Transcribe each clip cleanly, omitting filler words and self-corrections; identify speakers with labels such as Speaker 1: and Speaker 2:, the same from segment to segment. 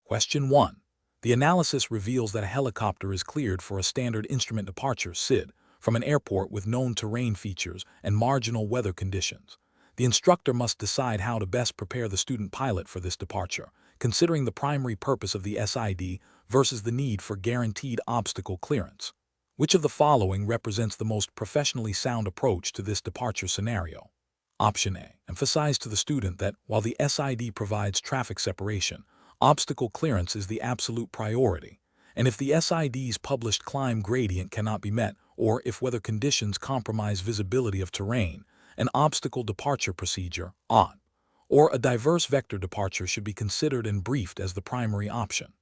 Speaker 1: Question 1. The analysis reveals that a helicopter is cleared for a standard instrument departure (SID) from an airport with known terrain features and marginal weather conditions. The instructor must decide how to best prepare the student pilot for this departure, considering the primary purpose of the SID versus the need for guaranteed obstacle clearance. Which of the following represents the most professionally sound approach to this departure scenario? Option A. Emphasize to the student that while the SID provides traffic separation, obstacle clearance is the absolute priority, and if the SID's published climb gradient cannot be met, or if weather conditions compromise visibility of terrain, an obstacle departure procedure, OD, or a diverse vector departure should be considered and briefed as the primary option.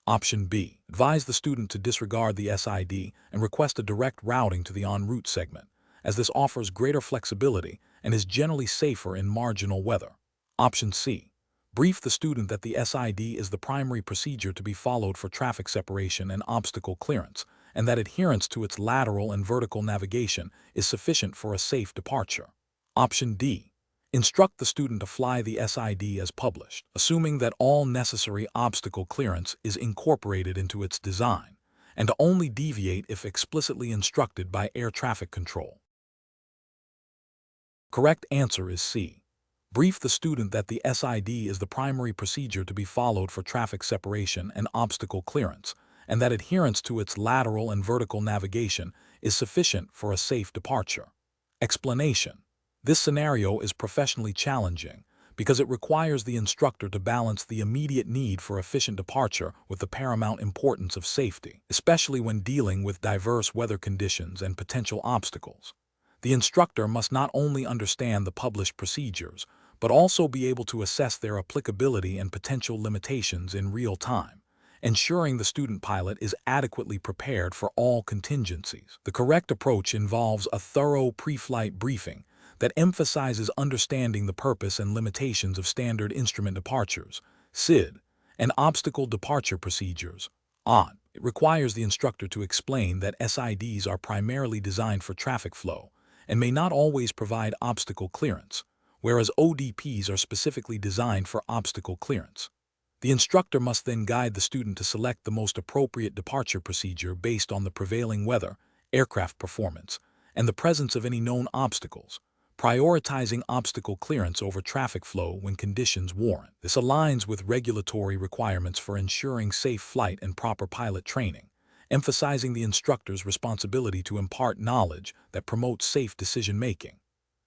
Speaker 1: Option B. Advise the student to disregard the SID and request a direct routing to the en route segment, as this offers greater flexibility and is generally safer in marginal weather. Option C. Brief the student that the SID is the primary procedure to be followed for traffic separation and obstacle clearance, and that adherence to its lateral and vertical navigation is sufficient for a safe departure. Option D. Instruct the student to fly the SID as published, assuming that all necessary obstacle clearance is incorporated into its design, and to only deviate if explicitly instructed by air traffic control. Correct answer is C. Brief the student that the SID is the primary procedure to be followed for traffic separation and obstacle clearance, and that adherence to its lateral and vertical navigation is sufficient for a safe departure. Explanation. This scenario is professionally challenging because it requires the instructor to balance the immediate need for efficient departure with the paramount importance of safety, especially when dealing with diverse weather conditions and potential obstacles. The instructor must not only understand the published procedures, but also be able to assess their applicability and potential limitations in real time, ensuring the student pilot is adequately prepared for all contingencies. The correct approach involves a thorough pre-flight briefing that emphasizes understanding the purpose and limitations of standard instrument departures, SID, and obstacle departure procedures, OD. It requires the instructor to explain that SIDs are primarily designed for traffic flow and may not always provide obstacle clearance, whereas ODPs are specifically designed for obstacle clearance. The instructor must then guide the student to select the most appropriate departure procedure based on the prevailing weather, aircraft performance, and the presence of any known obstacles, prioritizing obstacle clearance over traffic flow when conditions warrant. This aligns with regulatory requirements for ensuring safe flight and proper pilot training, emphasizing the instructor's responsibility to impart knowledge that promotes safe decision-making.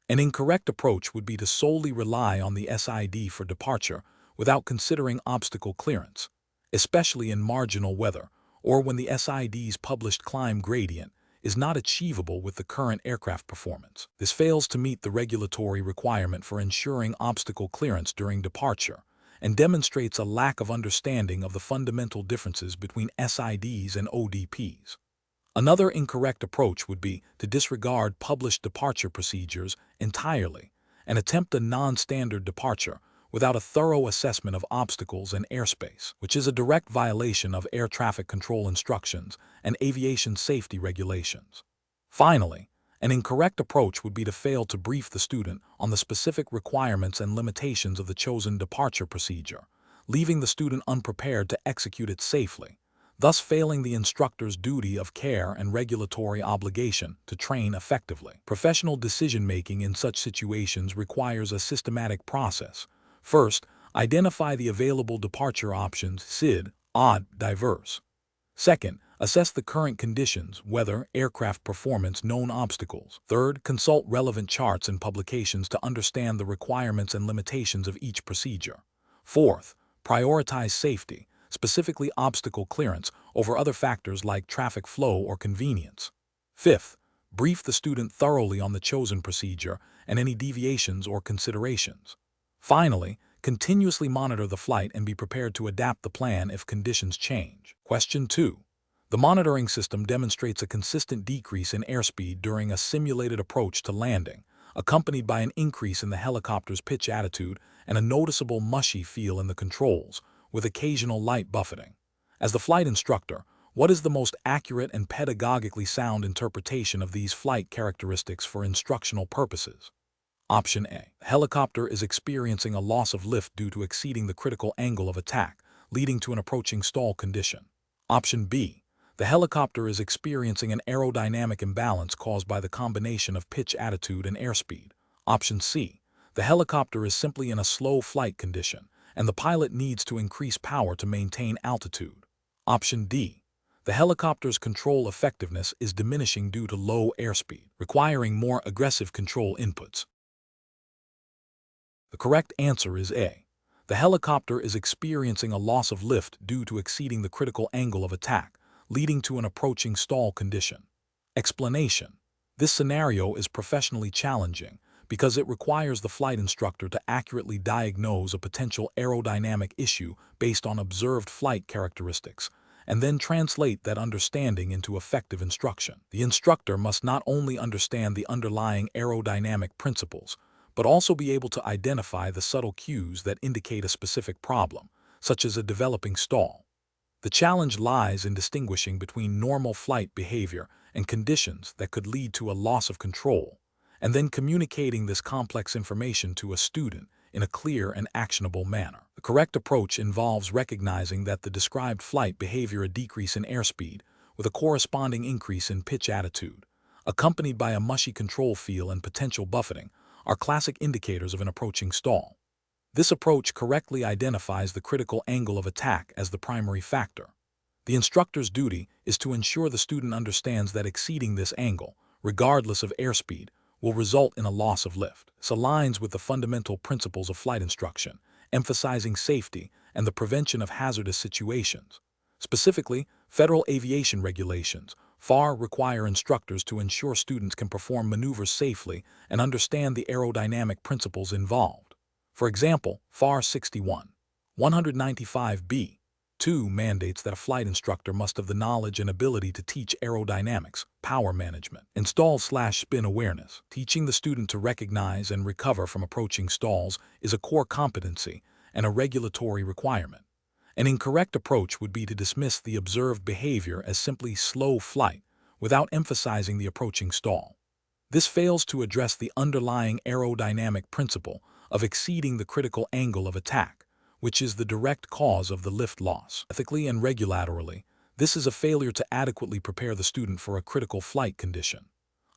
Speaker 1: An incorrect approach would be to solely rely on the SID for departure without considering obstacle clearance, especially in marginal weather or when the SID's published climb gradient is not achievable with the current aircraft performance. This fails to meet the regulatory requirement for ensuring obstacle clearance during departure and demonstrates a lack of understanding of the fundamental differences between SIDs and ODPs. Another incorrect approach would be to disregard published departure procedures entirely and attempt a non-standard departure without a thorough assessment of obstacles and airspace, which is a direct violation of air traffic control instructions and aviation safety regulations. Finally, an incorrect approach would be to fail to brief the student on the specific requirements and limitations of the chosen departure procedure, leaving the student unprepared to execute it safely, thus failing the instructor's duty of care and regulatory obligation to train effectively. Professional decision-making in such situations requires a systematic process. First, identify the available departure options SID, OD, diverse. Second, assess the current conditions, weather, aircraft performance, known obstacles. Third, consult relevant charts and publications to understand the requirements and limitations of each procedure. Fourth, prioritize safety, specifically obstacle clearance, over other factors like traffic flow or convenience. Fifth, brief the student thoroughly on the chosen procedure and any deviations or considerations. Finally, continuously monitor the flight and be prepared to adapt the plan if conditions change. Question 2. The monitoring system demonstrates a consistent decrease in airspeed during a simulated approach to landing, accompanied by an increase in the helicopter's pitch attitude and a noticeable mushy feel in the controls, with occasional light buffeting. As the flight instructor, what is the most accurate and pedagogically sound interpretation of these flight characteristics for instructional purposes? Option A. The helicopter is experiencing a loss of lift due to exceeding the critical angle of attack, leading to an approaching stall condition. Option B. The helicopter is experiencing an aerodynamic imbalance caused by the combination of pitch attitude and airspeed. Option C. The helicopter is simply in a slow flight condition, and the pilot needs to increase power to maintain altitude. Option D. The helicopter's control effectiveness is diminishing due to low airspeed, requiring more aggressive control inputs. The correct answer is A. The helicopter is experiencing a loss of lift due to exceeding the critical angle of attack, leading to an approaching stall condition. Explanation: this scenario is professionally challenging because it requires the flight instructor to accurately diagnose a potential aerodynamic issue based on observed flight characteristics, and then translate that understanding into effective instruction. The instructor must not only understand the underlying aerodynamic principles, but also be able to identify the subtle cues that indicate a specific problem, such as a developing stall. The challenge lies in distinguishing between normal flight behavior and conditions that could lead to a loss of control, and then communicating this complex information to a student in a clear and actionable manner. The correct approach involves recognizing that the described flight behavior, a decrease in airspeed with a corresponding increase in pitch attitude, accompanied by a mushy control feel and potential buffeting, are classic indicators of an approaching stall. This approach correctly identifies the critical angle of attack as the primary factor. The instructor's duty is to ensure the student understands that exceeding this angle, regardless of airspeed, will result in a loss of lift. This aligns with the fundamental principles of flight instruction, emphasizing safety and the prevention of hazardous situations. Specifically, federal aviation regulations, FAR, require instructors to ensure students can perform maneuvers safely and understand the aerodynamic principles involved. For example, FAR 61-195B 2 mandates that a flight instructor must have the knowledge and ability to teach aerodynamics, power management, and stall/spin awareness. Teaching the student to recognize and recover from approaching stalls is a core competency and a regulatory requirement. An incorrect approach would be to dismiss the observed behavior as simply slow flight without emphasizing the approaching stall. This fails to address the underlying aerodynamic principle of exceeding the critical angle of attack, which is the direct cause of the lift loss. Ethically and regulatorily, this is a failure to adequately prepare the student for a critical flight condition.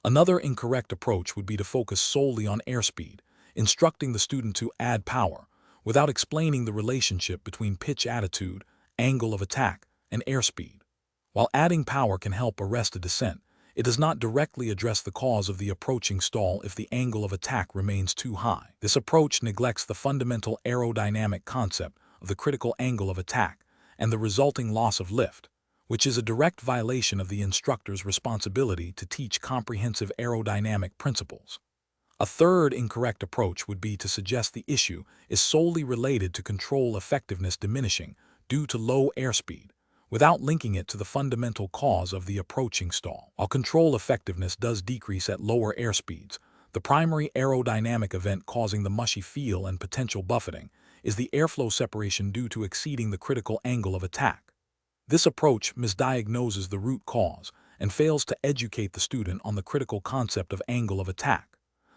Speaker 1: Another incorrect approach would be to focus solely on airspeed, instructing the student to add power, without explaining the relationship between pitch attitude, angle of attack, and airspeed. While adding power can help arrest a descent, it does not directly address the cause of the approaching stall if the angle of attack remains too high. This approach neglects the fundamental aerodynamic concept of the critical angle of attack and the resulting loss of lift, which is a direct violation of the instructor's responsibility to teach comprehensive aerodynamic principles. A third incorrect approach would be to suggest the issue is solely related to control effectiveness diminishing due to low airspeed, without linking it to the fundamental cause of the approaching stall. While control effectiveness does decrease at lower airspeeds, the primary aerodynamic event causing the mushy feel and potential buffeting is the airflow separation due to exceeding the critical angle of attack. This approach misdiagnoses the root cause and fails to educate the student on the critical concept of angle of attack.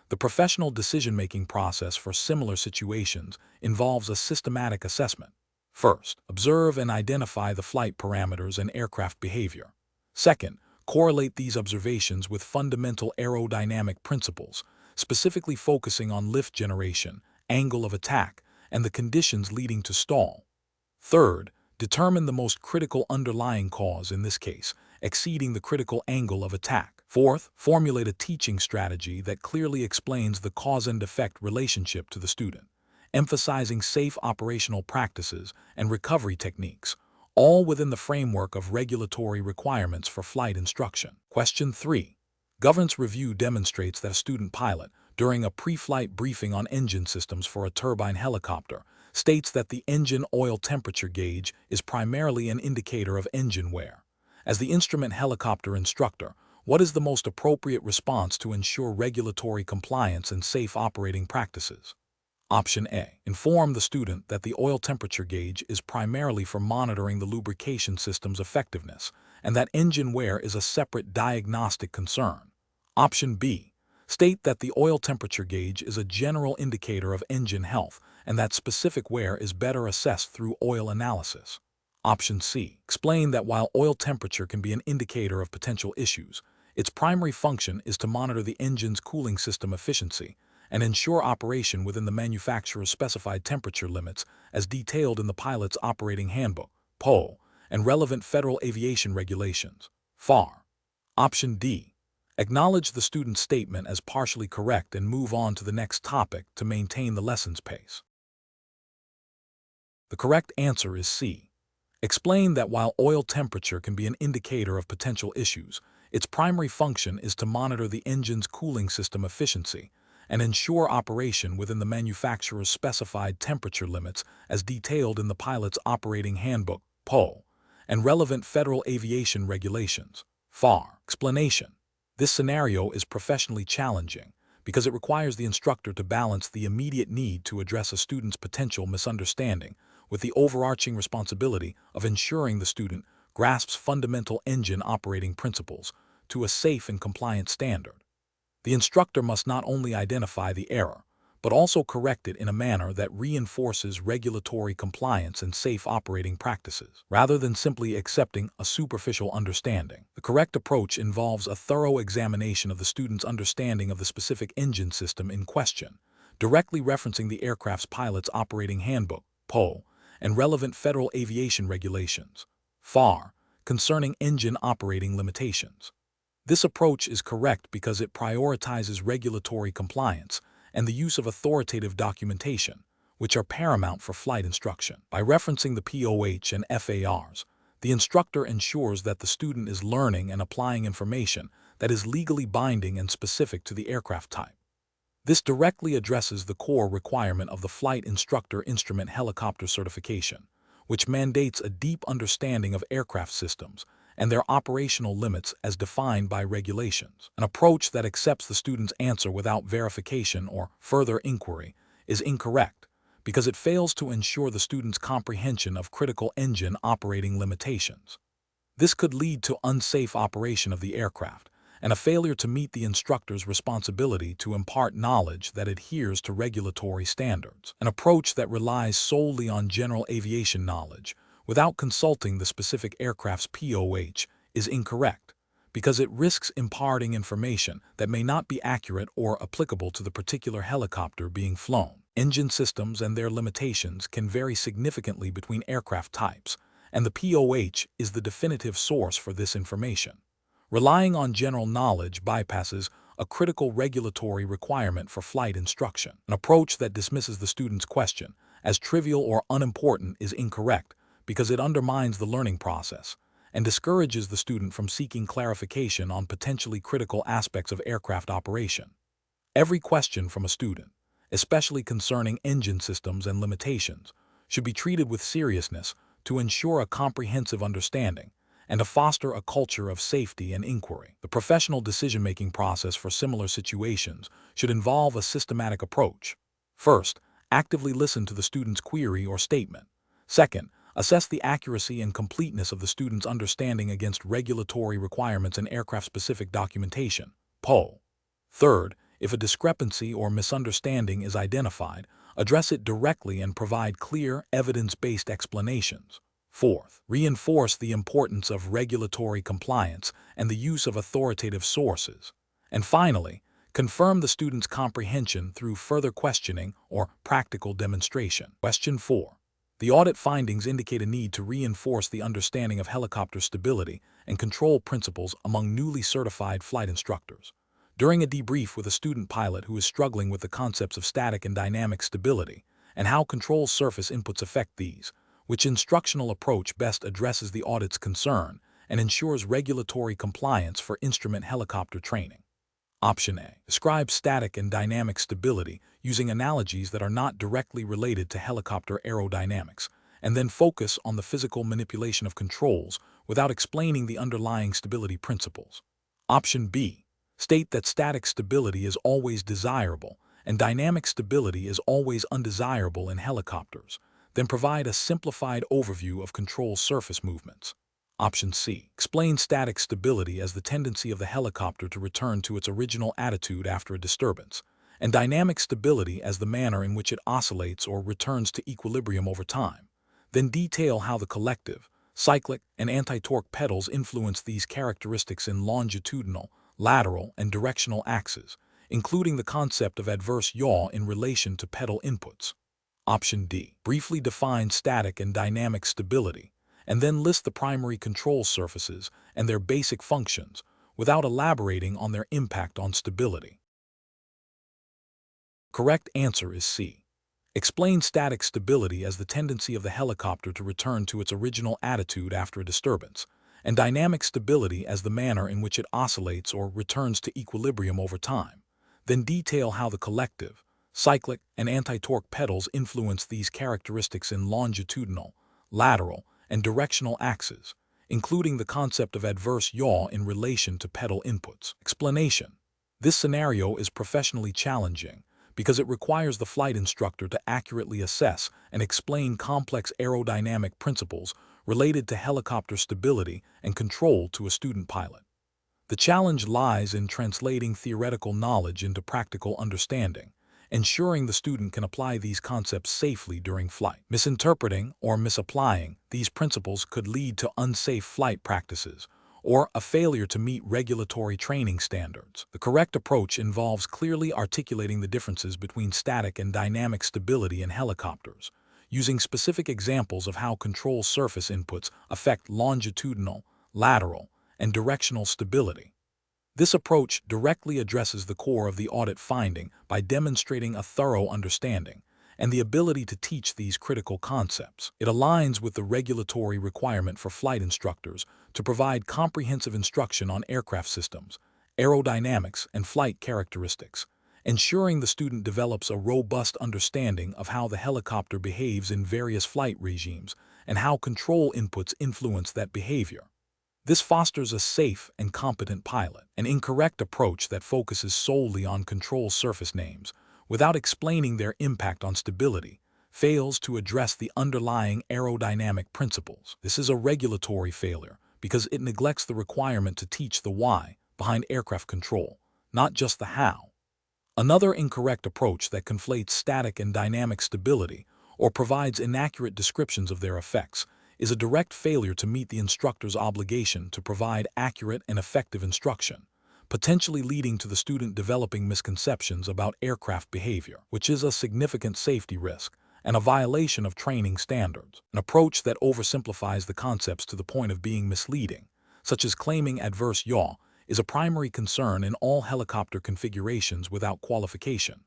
Speaker 1: The professional decision-making process for similar situations involves a systematic assessment. First, observe and identify the flight parameters and aircraft behavior. Second, correlate these observations with fundamental aerodynamic principles, specifically focusing on lift generation, angle of attack, and the conditions leading to stall. Third, determine the most critical underlying cause, in this case, exceeding the critical angle of attack. Fourth, formulate a teaching strategy that clearly explains the cause and effect relationship to the student, emphasizing safe operational practices and recovery techniques, all within the framework of regulatory requirements for flight instruction. Question 3. Governance review demonstrates that a student pilot, during a pre-flight briefing on engine systems for a turbine helicopter, states that the engine oil temperature gauge is primarily an indicator of engine wear. As the instrument helicopter instructor, what is the most appropriate response to ensure regulatory compliance and safe operating practices? Option A. Inform the student that the oil temperature gauge is primarily for monitoring the lubrication system's effectiveness and that engine wear is a separate diagnostic concern. Option B. State that the oil temperature gauge is a general indicator of engine health and that specific wear is better assessed through oil analysis. Option C. Explain that while oil temperature can be an indicator of potential issues, its primary function is to monitor the engine's cooling system efficiency and ensure operation within the manufacturer's specified temperature limits as detailed in the pilot's operating handbook, PO, and relevant federal aviation regulations, FAR. Option D. Acknowledge the student's statement as partially correct and move on to the next topic to maintain the lesson's pace. The correct answer is C. Explain that while oil temperature can be an indicator of potential issues, its primary function is to monitor the engine's cooling system efficiency and ensure operation within the manufacturer's specified temperature limits as detailed in the pilot's operating handbook, PO, and relevant federal aviation regulations, FAR. Explanation. This scenario is professionally challenging because it requires the instructor to balance the immediate need to address a student's potential misunderstanding with the overarching responsibility of ensuring the student grasps fundamental engine operating principles to a safe and compliant standard. The instructor must not only identify the error, but also correct it in a manner that reinforces regulatory compliance and safe operating practices, rather than simply accepting a superficial understanding. The correct approach involves a thorough examination of the student's understanding of the specific engine system in question, directly referencing the aircraft's pilot's operating handbook, PO, and relevant federal aviation regulations, FAR, concerning engine operating limitations. This approach is correct because it prioritizes regulatory compliance and the use of authoritative documentation, which are paramount for flight instruction. By referencing the POH and FARs, the instructor ensures that the student is learning and applying information that is legally binding and specific to the aircraft type. This directly addresses the core requirement of the Flight Instructor Instrument Helicopter Certification, which mandates a deep understanding of aircraft systems and their operational limits as defined by regulations. An approach that accepts the student's answer without verification or further inquiry is incorrect because it fails to ensure the student's comprehension of critical engine operating limitations. This could lead to unsafe operation of the aircraft and a failure to meet the instructor's responsibility to impart knowledge that adheres to regulatory standards. An approach that relies solely on general aviation knowledge without consulting the specific aircraft's POH is incorrect because it risks imparting information that may not be accurate or applicable to the particular helicopter being flown. Engine systems and their limitations can vary significantly between aircraft types, and the POH is the definitive source for this information. Relying on general knowledge bypasses a critical regulatory requirement for flight instruction. An approach that dismisses the student's question as trivial or unimportant is incorrect because it undermines the learning process and discourages the student from seeking clarification on potentially critical aspects of aircraft operation. Every question from a student, especially concerning engine systems and limitations, should be treated with seriousness to ensure a comprehensive understanding and to foster a culture of safety and inquiry. The professional decision-making process for similar situations should involve a systematic approach. First, actively listen to the student's query or statement. Second, assess the accuracy and completeness of the student's understanding against regulatory requirements and aircraft-specific documentation, PO. Third, if a discrepancy or misunderstanding is identified, address it directly and provide clear, evidence-based explanations. Fourth, reinforce the importance of regulatory compliance and the use of authoritative sources. And finally, confirm the student's comprehension through further questioning or practical demonstration. Question 4. The audit findings indicate a need to reinforce the understanding of helicopter stability and control principles among newly certified flight instructors. During a debrief with a student pilot who is struggling with the concepts of static and dynamic stability and how control surface inputs affect these, which instructional approach best addresses the audit's concern and ensures regulatory compliance for instrument helicopter training? Option A. Describe static and dynamic stability using analogies that are not directly related to helicopter aerodynamics, and then focus on the physical manipulation of controls without explaining the underlying stability principles. Option B. State that static stability is always desirable and dynamic stability is always undesirable in helicopters, then provide a simplified overview of control surface movements. Option C. Explain static stability as the tendency of the helicopter to return to its original attitude after a disturbance, and dynamic stability as the manner in which it oscillates or returns to equilibrium over time. Then detail how the collective, cyclic, and anti-torque pedals influence these characteristics in longitudinal, lateral, and directional axes, including the concept of adverse yaw in relation to pedal inputs. Option D. Briefly define static and dynamic stability, and then list the primary control surfaces and their basic functions, without elaborating on their impact on stability. Correct answer is C. Explain static stability as the tendency of the helicopter to return to its original attitude after a disturbance, and dynamic stability as the manner in which it oscillates or returns to equilibrium over time. Then detail how the collective, cyclic, and anti-torque pedals influence these characteristics in longitudinal, lateral, and directional axes, including the concept of adverse yaw in relation to pedal inputs. Explanation. This scenario is professionally challenging because it requires the flight instructor to accurately assess and explain complex aerodynamic principles related to helicopter stability and control to a student pilot. The challenge lies in translating theoretical knowledge into practical understanding, ensuring the student can apply these concepts safely during flight. Misinterpreting or misapplying these principles could lead to unsafe flight practices or a failure to meet regulatory training standards. The correct approach involves clearly articulating the differences between static and dynamic stability in helicopters, using specific examples of how control surface inputs affect longitudinal, lateral, and directional stability. This approach directly addresses the core of the audit finding by demonstrating a thorough understanding and the ability to teach these critical concepts. It aligns with the regulatory requirement for flight instructors to provide comprehensive instruction on aircraft systems, aerodynamics, and flight characteristics, ensuring the student develops a robust understanding of how the helicopter behaves in various flight regimes and how control inputs influence that behavior. This fosters a safe and competent pilot. An incorrect approach that focuses solely on control surface names without explaining their impact on stability fails to address the underlying aerodynamic principles. This is a regulatory failure because it neglects the requirement to teach the why behind aircraft control, not just the how. Another incorrect approach that conflates static and dynamic stability or provides inaccurate descriptions of their effects is a direct failure to meet the instructor's obligation to provide accurate and effective instruction, potentially leading to the student developing misconceptions about aircraft behavior, which is a significant safety risk and a violation of training standards. An approach that oversimplifies the concepts to the point of being misleading, such as claiming adverse yaw, is a primary concern in all helicopter configurations without qualification,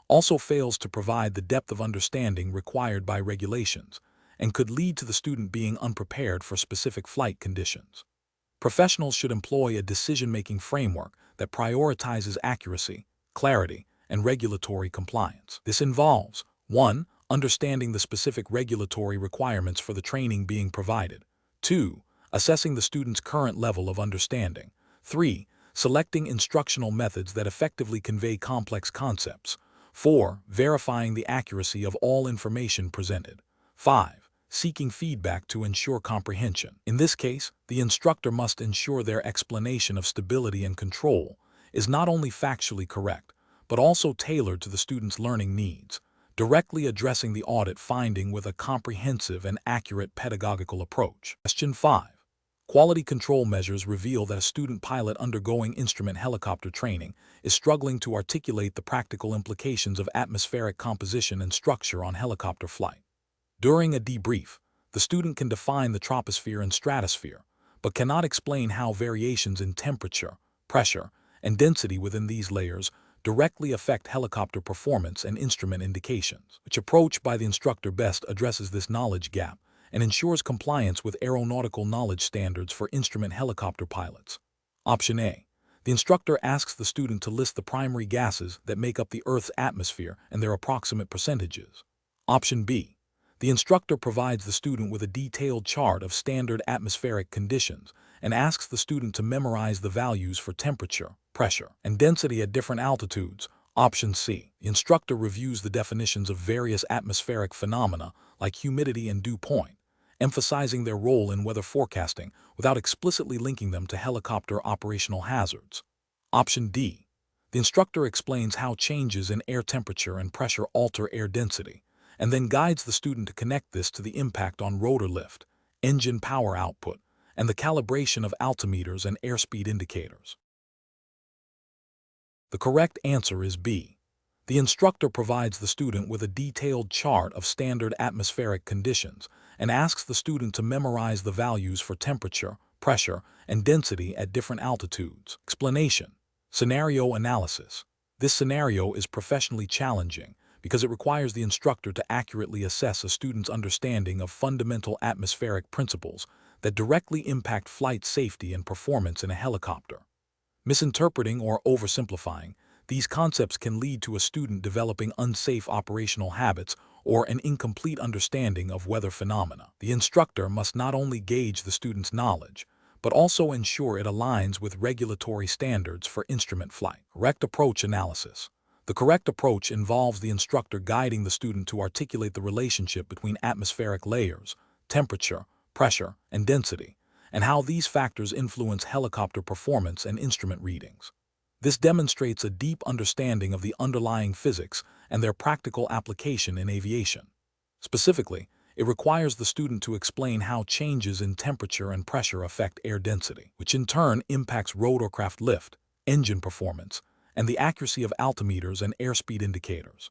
Speaker 1: also fails to provide the depth of understanding required by regulations, and could lead to the student being unprepared for specific flight conditions. Professionals should employ a decision-making framework that prioritizes accuracy, clarity, and regulatory compliance. This involves 1. Understanding the specific regulatory requirements for the training being provided. 2. Assessing the student's current level of understanding. 3. Selecting instructional methods that effectively convey complex concepts. 4. Verifying the accuracy of all information presented. 5. Seeking feedback to ensure comprehension. In this case, the instructor must ensure their explanation of stability and control is not only factually correct, but also tailored to the student's learning needs, directly addressing the audit finding with a comprehensive and accurate pedagogical approach. Question 5. Quality control measures reveal that a student pilot undergoing instrument helicopter training is struggling to articulate the practical implications of atmospheric composition and structure on helicopter flight. During a debrief, the student can define the troposphere and stratosphere, but cannot explain how variations in temperature, pressure, and density within these layers directly affect helicopter performance and instrument indications. Which approach by the instructor best addresses this knowledge gap and ensures compliance with aeronautical knowledge standards for instrument helicopter pilots? Option A. The instructor asks the student to list the primary gases that make up the Earth's atmosphere and their approximate percentages. Option B. The instructor provides the student with a detailed chart of standard atmospheric conditions and asks the student to memorize the values for temperature, pressure, and density at different altitudes. Option C. The instructor reviews the definitions of various atmospheric phenomena like humidity and dew point, emphasizing their role in weather forecasting without explicitly linking them to helicopter operational hazards. Option D. The instructor explains how changes in air temperature and pressure alter air density, and then guides the student to connect this to the impact on rotor lift, engine power output, and the calibration of altimeters and airspeed indicators. The correct answer is B. The instructor provides the student with a detailed chart of standard atmospheric conditions and asks the student to memorize the values for temperature, pressure, and density at different altitudes. Explanation. Scenario analysis. This scenario is professionally challenging because it requires the instructor to accurately assess a student's understanding of fundamental atmospheric principles that directly impact flight safety and performance in a helicopter. Misinterpreting or oversimplifying these concepts can lead to a student developing unsafe operational habits or an incomplete understanding of weather phenomena. The instructor must not only gauge the student's knowledge, but also ensure it aligns with regulatory standards for instrument flight. Correct approach analysis. The correct approach involves the instructor guiding the student to articulate the relationship between atmospheric layers, temperature, pressure, and density, and how these factors influence helicopter performance and instrument readings. This demonstrates a deep understanding of the underlying physics and their practical application in aviation. Specifically, it requires the student to explain how changes in temperature and pressure affect air density, which in turn impacts rotorcraft lift, engine performance, and the accuracy of altimeters and airspeed indicators.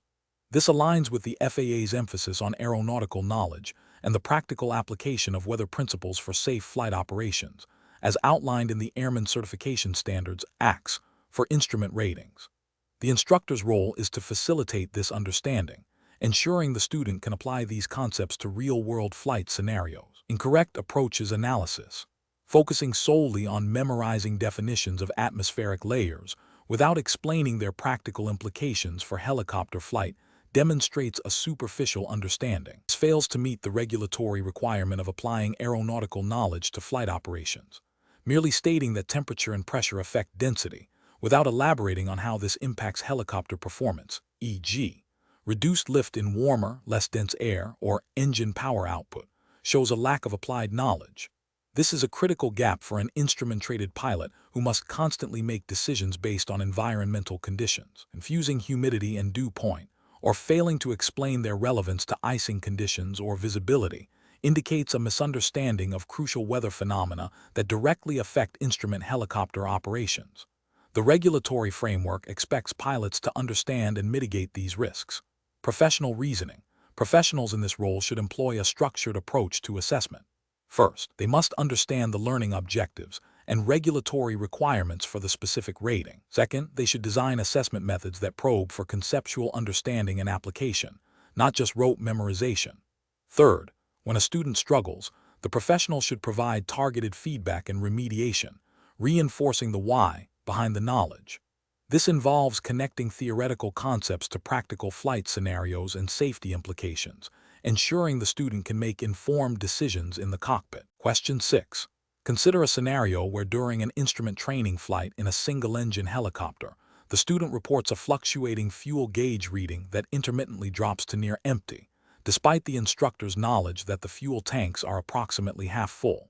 Speaker 1: This aligns with the FAA's emphasis on aeronautical knowledge and the practical application of weather principles for safe flight operations, as outlined in the Airman Certification Standards (ACS) for instrument ratings. The instructor's role is to facilitate this understanding, ensuring the student can apply these concepts to real-world flight scenarios. Incorrect approaches analysis. Focusing solely on memorizing definitions of atmospheric layers without explaining their practical implications for helicopter flight demonstrates a superficial understanding. This fails to meet the regulatory requirement of applying aeronautical knowledge to flight operations. Merely stating that temperature and pressure affect density, without elaborating on how this impacts helicopter performance, e.g., reduced lift in warmer, less dense air, or engine power output, shows a lack of applied knowledge. This is a critical gap for an instrument-trained pilot who must constantly make decisions based on environmental conditions. Confusing humidity and dew point, or failing to explain their relevance to icing conditions or visibility, indicates a misunderstanding of crucial weather phenomena that directly affect instrument helicopter operations. The regulatory framework expects pilots to understand and mitigate these risks. Professional reasoning. Professionals in this role should employ a structured approach to assessment. First, they must understand the learning objectives and regulatory requirements for the specific rating. Second, they should design assessment methods that probe for conceptual understanding and application, not just rote memorization. Third, when a student struggles, the professional should provide targeted feedback and remediation, reinforcing the why behind the knowledge. This involves connecting theoretical concepts to practical flight scenarios and safety implications, ensuring the student can make informed decisions in the cockpit. Question 6. Consider a scenario where during an instrument training flight in a single-engine helicopter, the student reports a fluctuating fuel gauge reading that intermittently drops to near empty, despite the instructor's knowledge that the fuel tanks are approximately half full.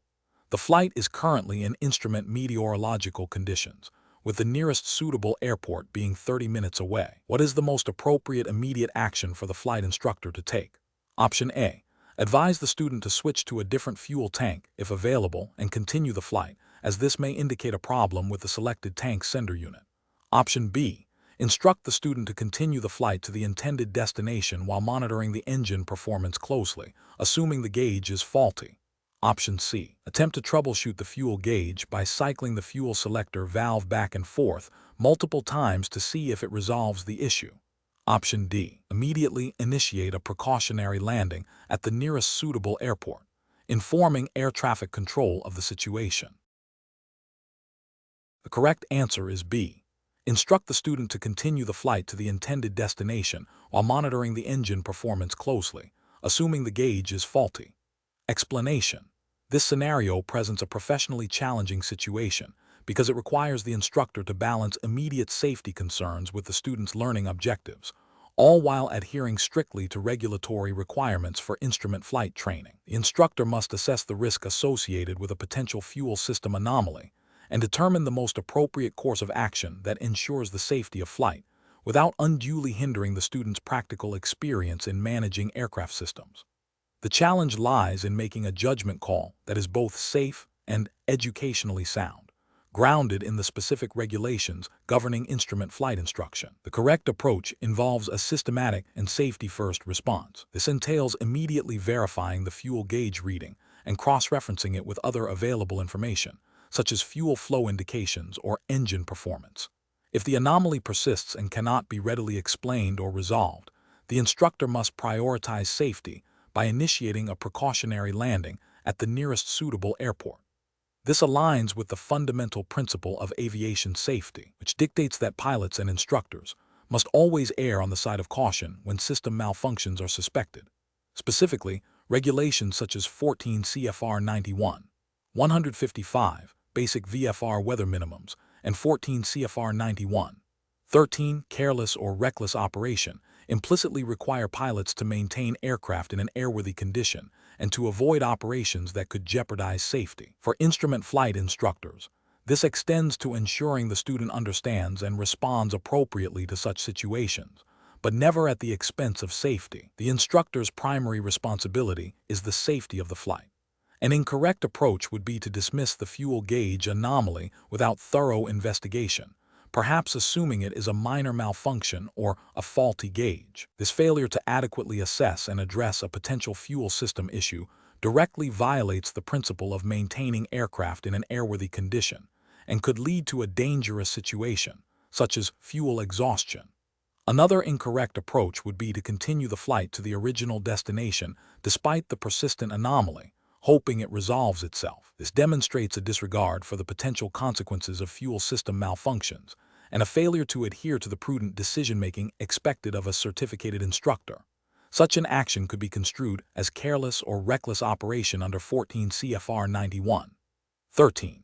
Speaker 1: The flight is currently in instrument meteorological conditions, with the nearest suitable airport being 30 minutes away. What is the most appropriate immediate action for the flight instructor to take? Option A. Advise the student to switch to a different fuel tank, if available, and continue the flight, as this may indicate a problem with the selected tank sender unit. Option B. Instruct the student to continue the flight to the intended destination while monitoring the engine performance closely, assuming the gauge is faulty. Option C. Attempt to troubleshoot the fuel gauge by cycling the fuel selector valve back and forth multiple times to see if it resolves the issue. Option D. Immediately initiate a precautionary landing at the nearest suitable airport, informing air traffic control of the situation. The correct answer is B. Instruct the student to continue the flight to the intended destination while monitoring the engine performance closely, assuming the gauge is faulty. Explanation. This scenario presents a professionally challenging situation because it requires the instructor to balance immediate safety concerns with the student's learning objectives, all while adhering strictly to regulatory requirements for instrument flight training. The instructor must assess the risk associated with a potential fuel system anomaly and determine the most appropriate course of action that ensures the safety of flight, without unduly hindering the student's practical experience in managing aircraft systems. The challenge lies in making a judgment call that is both safe and educationally sound, grounded in the specific regulations governing instrument flight instruction. The correct approach involves a systematic and safety-first response. This entails immediately verifying the fuel gauge reading and cross-referencing it with other available information, such as fuel flow indications or engine performance. If the anomaly persists and cannot be readily explained or resolved, the instructor must prioritize safety by initiating a precautionary landing at the nearest suitable airport. This aligns with the fundamental principle of aviation safety, which dictates that pilots and instructors must always err on the side of caution when system malfunctions are suspected. Specifically, regulations such as 14 CFR 91, 155, Basic VFR Weather Minimums, and 14 CFR 91, 13, Careless or Reckless Operation, implicitly require pilots to maintain aircraft in an airworthy condition and to avoid operations that could jeopardize safety. For instrument flight instructors, this extends to ensuring the student understands and responds appropriately to such situations, but never at the expense of safety. The instructor's primary responsibility is the safety of the flight. An incorrect approach would be to dismiss the fuel gauge anomaly without thorough investigation, perhaps assuming it is a minor malfunction or a faulty gauge. This failure to adequately assess and address a potential fuel system issue directly violates the principle of maintaining aircraft in an airworthy condition and could lead to a dangerous situation, such as fuel exhaustion. Another incorrect approach would be to continue the flight to the original destination despite the persistent anomaly, hoping it resolves itself. This demonstrates a disregard for the potential consequences of fuel system malfunctions and a failure to adhere to the prudent decision-making expected of a certificated instructor. Such an action could be construed as careless or reckless operation under 14 CFR 91. 13.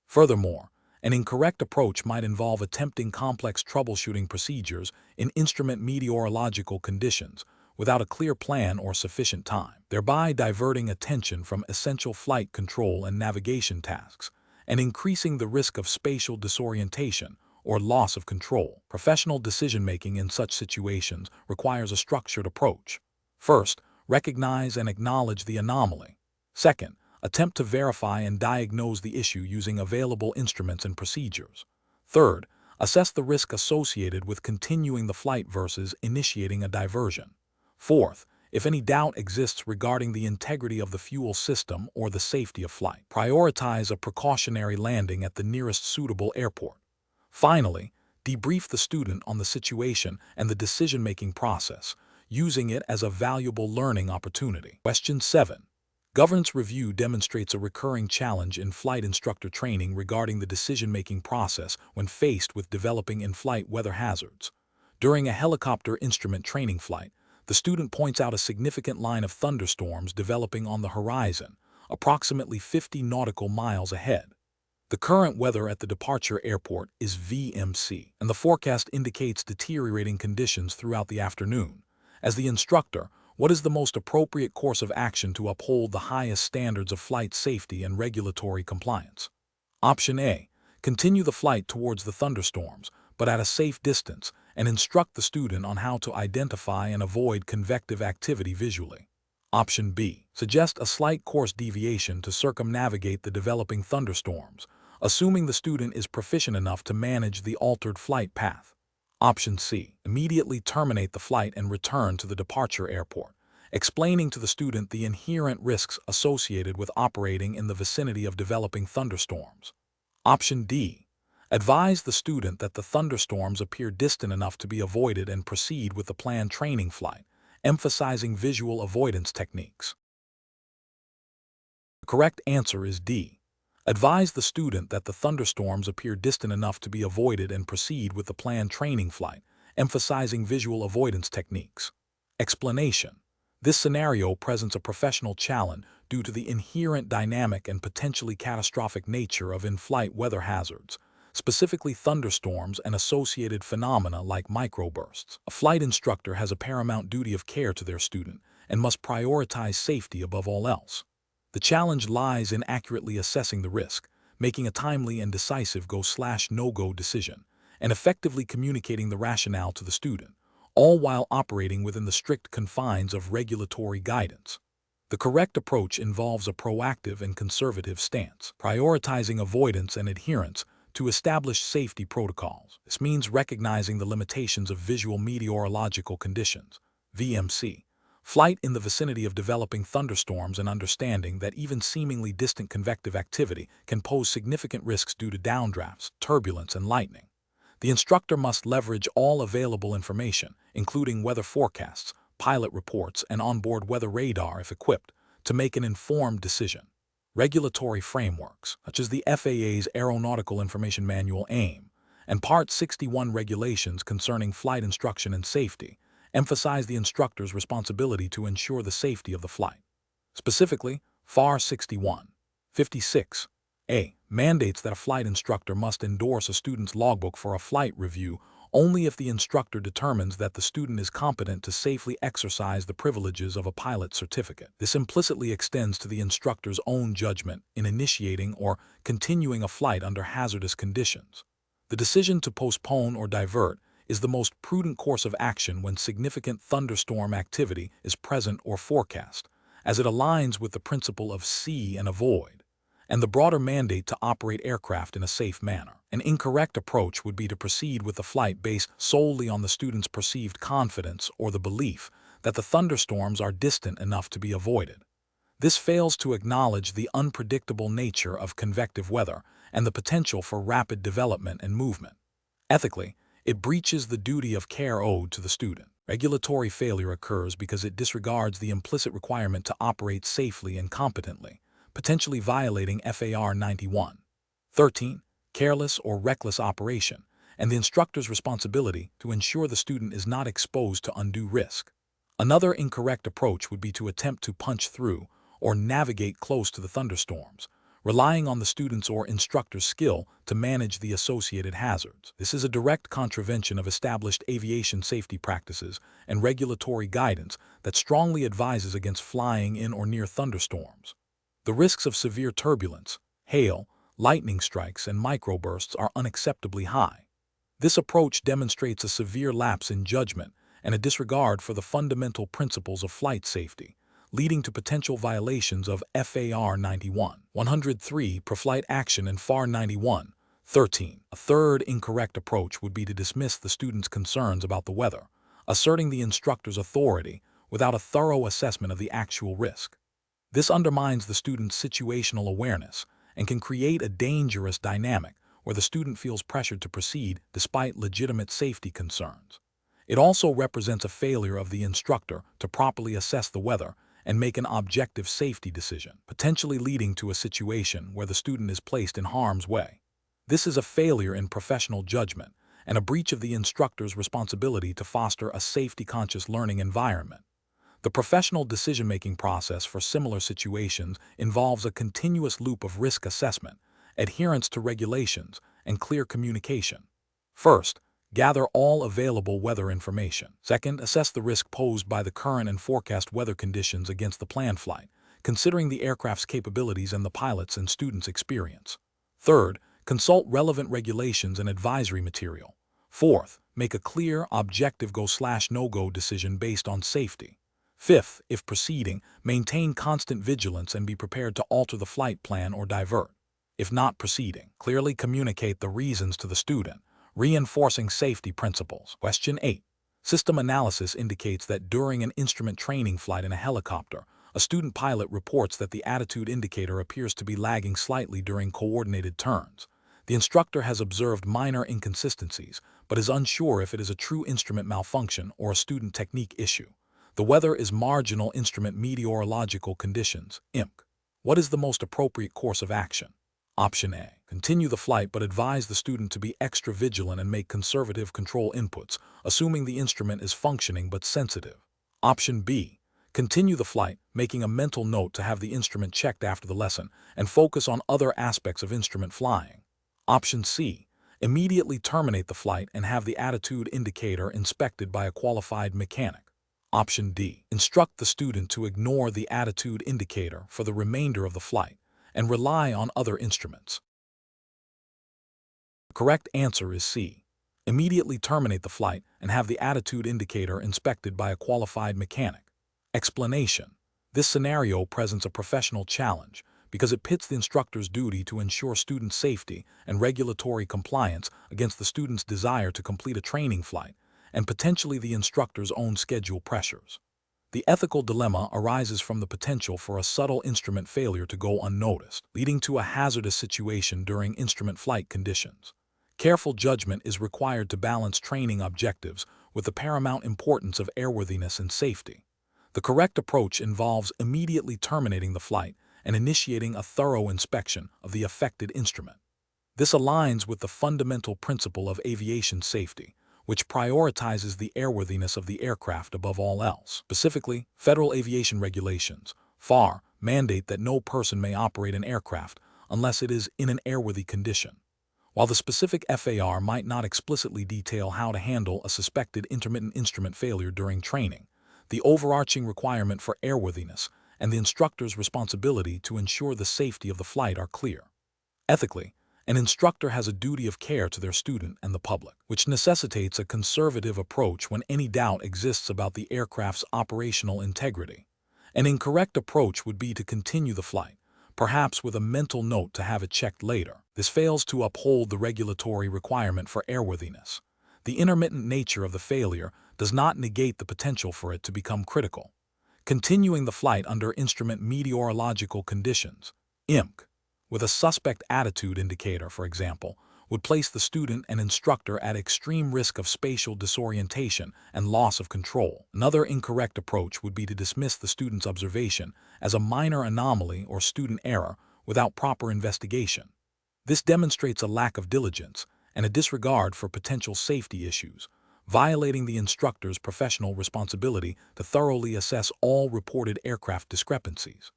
Speaker 1: Furthermore, an incorrect approach might involve attempting complex troubleshooting procedures in instrument meteorological conditions without a clear plan or sufficient time, thereby diverting attention from essential flight control and navigation tasks and increasing the risk of spatial disorientation or loss of control. Professional decision-making in such situations requires a structured approach. First, recognize and acknowledge the anomaly. Second, attempt to verify and diagnose the issue using available instruments and procedures. Third, assess the risk associated with continuing the flight versus initiating a diversion. Fourth, if any doubt exists regarding the integrity of the fuel system or the safety of flight, prioritize a precautionary landing at the nearest suitable airport. Finally, debrief the student on the situation and the decision-making process, using it as a valuable learning opportunity. Question 7. Governance review demonstrates a recurring challenge in flight instructor training regarding the decision-making process when faced with developing in-flight weather hazards. During a helicopter instrument training flight, the student points out a significant line of thunderstorms developing on the horizon, approximately 50 nautical miles ahead. The current weather at the departure airport is VMC, and the forecast indicates deteriorating conditions throughout the afternoon. As the instructor, what is the most appropriate course of action to uphold the highest standards of flight safety and regulatory compliance? Option A. Continue the flight towards the thunderstorms, but at a safe distance, and instruct the student on how to identify and avoid convective activity visually. Option B. Suggest a slight course deviation to circumnavigate the developing thunderstorms, assuming the student is proficient enough to manage the altered flight path. Option C. Immediately terminate the flight and return to the departure airport, explaining to the student the inherent risks associated with operating in the vicinity of developing thunderstorms. Option D. Advise the student that the thunderstorms appear distant enough to be avoided and proceed with the planned training flight, emphasizing visual avoidance techniques. The correct answer is D. Advise the student that the thunderstorms appear distant enough to be avoided and proceed with the planned training flight, emphasizing visual avoidance techniques. Explanation. This scenario presents a professional challenge due to the inherent dynamic and potentially catastrophic nature of in-flight weather hazards, specifically thunderstorms and associated phenomena like microbursts. A flight instructor has a paramount duty of care to their student and must prioritize safety above all else. The challenge lies in accurately assessing the risk, making a timely and decisive go/no-go decision, and effectively communicating the rationale to the student, all while operating within the strict confines of regulatory guidance. The correct approach involves a proactive and conservative stance, prioritizing avoidance and adherence to establish safety protocols. This means recognizing the limitations of visual meteorological conditions, VMC, flight in the vicinity of developing thunderstorms, and understanding that even seemingly distant convective activity can pose significant risks due to downdrafts, turbulence, and lightning. The instructor must leverage all available information, including weather forecasts, pilot reports, and onboard weather radar if equipped, to make an informed decision. Regulatory frameworks, such as the FAA's Aeronautical Information Manual AIM and Part 61 regulations concerning flight instruction and safety, emphasize the instructor's responsibility to ensure the safety of the flight. Specifically, FAR 61.56a mandates that a flight instructor must endorse a student's logbook for a flight review only if the instructor determines that the student is competent to safely exercise the privileges of a pilot certificate. This implicitly extends to the instructor's own judgment in initiating or continuing a flight under hazardous conditions. The decision to postpone or divert is the most prudent course of action when significant thunderstorm activity is present or forecast, as it aligns with the principle of see and avoid, and the broader mandate to operate aircraft in a safe manner. An incorrect approach would be to proceed with the flight based solely on the student's perceived confidence or the belief that the thunderstorms are distant enough to be avoided. This fails to acknowledge the unpredictable nature of convective weather and the potential for rapid development and movement. Ethically, it breaches the duty of care owed to the student. Regulatory failure occurs because it disregards the implicit requirement to operate safely and competently, potentially violating FAR 91.13, careless or reckless operation, and the instructor's responsibility to ensure the student is not exposed to undue risk. Another incorrect approach would be to attempt to punch through or navigate close to the thunderstorms, relying on the student's or instructor's skill to manage the associated hazards. This is a direct contravention of established aviation safety practices and regulatory guidance that strongly advises against flying in or near thunderstorms. The risks of severe turbulence, hail, lightning strikes, and microbursts are unacceptably high. This approach demonstrates a severe lapse in judgment and a disregard for the fundamental principles of flight safety, leading to potential violations of FAR 91.103 per-flight action and FAR 91.13. A third incorrect approach would be to dismiss the student's concerns about the weather, asserting the instructor's authority without a thorough assessment of the actual risk. This undermines the student's situational awareness and can create a dangerous dynamic where the student feels pressured to proceed despite legitimate safety concerns. It also represents a failure of the instructor to properly assess the weather and make an objective safety decision, potentially leading to a situation where the student is placed in harm's way. This is a failure in professional judgment and a breach of the instructor's responsibility to foster a safety-conscious learning environment. The professional decision-making process for similar situations involves a continuous loop of risk assessment, adherence to regulations, and clear communication. First, gather all available weather information. Second, assess the risk posed by the current and forecast weather conditions against the planned flight, considering the aircraft's capabilities and the pilot's and student's experience. Third, consult relevant regulations and advisory material. Fourth, make a clear, objective go/no-go decision based on safety. Fifth, if proceeding, maintain constant vigilance and be prepared to alter the flight plan or divert. If not proceeding, clearly communicate the reasons to the student, reinforcing safety principles. Question 8. System analysis indicates that during an instrument training flight in a helicopter, a student pilot reports that the attitude indicator appears to be lagging slightly during coordinated turns. The instructor has observed minor inconsistencies, but is unsure if it is a true instrument malfunction or a student technique issue. The weather is marginal instrument meteorological conditions, IMC. What is the most appropriate course of action? Option A. Continue the flight but advise the student to be extra vigilant and make conservative control inputs, assuming the instrument is functioning but sensitive. Option B. Continue the flight, making a mental note to have the instrument checked after the lesson and focus on other aspects of instrument flying. Option C. Immediately terminate the flight and have the attitude indicator inspected by a qualified mechanic. Option D. Instruct the student to ignore the attitude indicator for the remainder of the flight and rely on other instruments. The correct answer is C. Immediately terminate the flight and have the attitude indicator inspected by a qualified mechanic. Explanation: this scenario presents a professional challenge because it pits the instructor's duty to ensure student safety and regulatory compliance against the student's desire to complete a training flight and potentially the instructor's own schedule pressures. The ethical dilemma arises from the potential for a subtle instrument failure to go unnoticed, leading to a hazardous situation during instrument flight conditions. Careful judgment is required to balance training objectives with the paramount importance of airworthiness and safety. The correct approach involves immediately terminating the flight and initiating a thorough inspection of the affected instrument. This aligns with the fundamental principle of aviation safety, which prioritizes the airworthiness of the aircraft above all else. Specifically, Federal Aviation Regulations, FAR, mandate that no person may operate an aircraft unless it is in an airworthy condition. While the specific FAR might not explicitly detail how to handle a suspected intermittent instrument failure during training, the overarching requirement for airworthiness and the instructor's responsibility to ensure the safety of the flight are clear. Ethically, an instructor has a duty of care to their student and the public, which necessitates a conservative approach when any doubt exists about the aircraft's operational integrity. An incorrect approach would be to continue the flight, perhaps with a mental note to have it checked later. This fails to uphold the regulatory requirement for airworthiness. The intermittent nature of the failure does not negate the potential for it to become critical. Continuing the flight under instrument meteorological conditions, IMC, with a suspect attitude indicator, for example, would place the student and instructor at extreme risk of spatial disorientation and loss of control. Another incorrect approach would be to dismiss the student's observation as a minor anomaly or student error without proper investigation. This demonstrates a lack of diligence and a disregard for potential safety issues, violating the instructor's professional responsibility to thoroughly assess all reported aircraft discrepancies.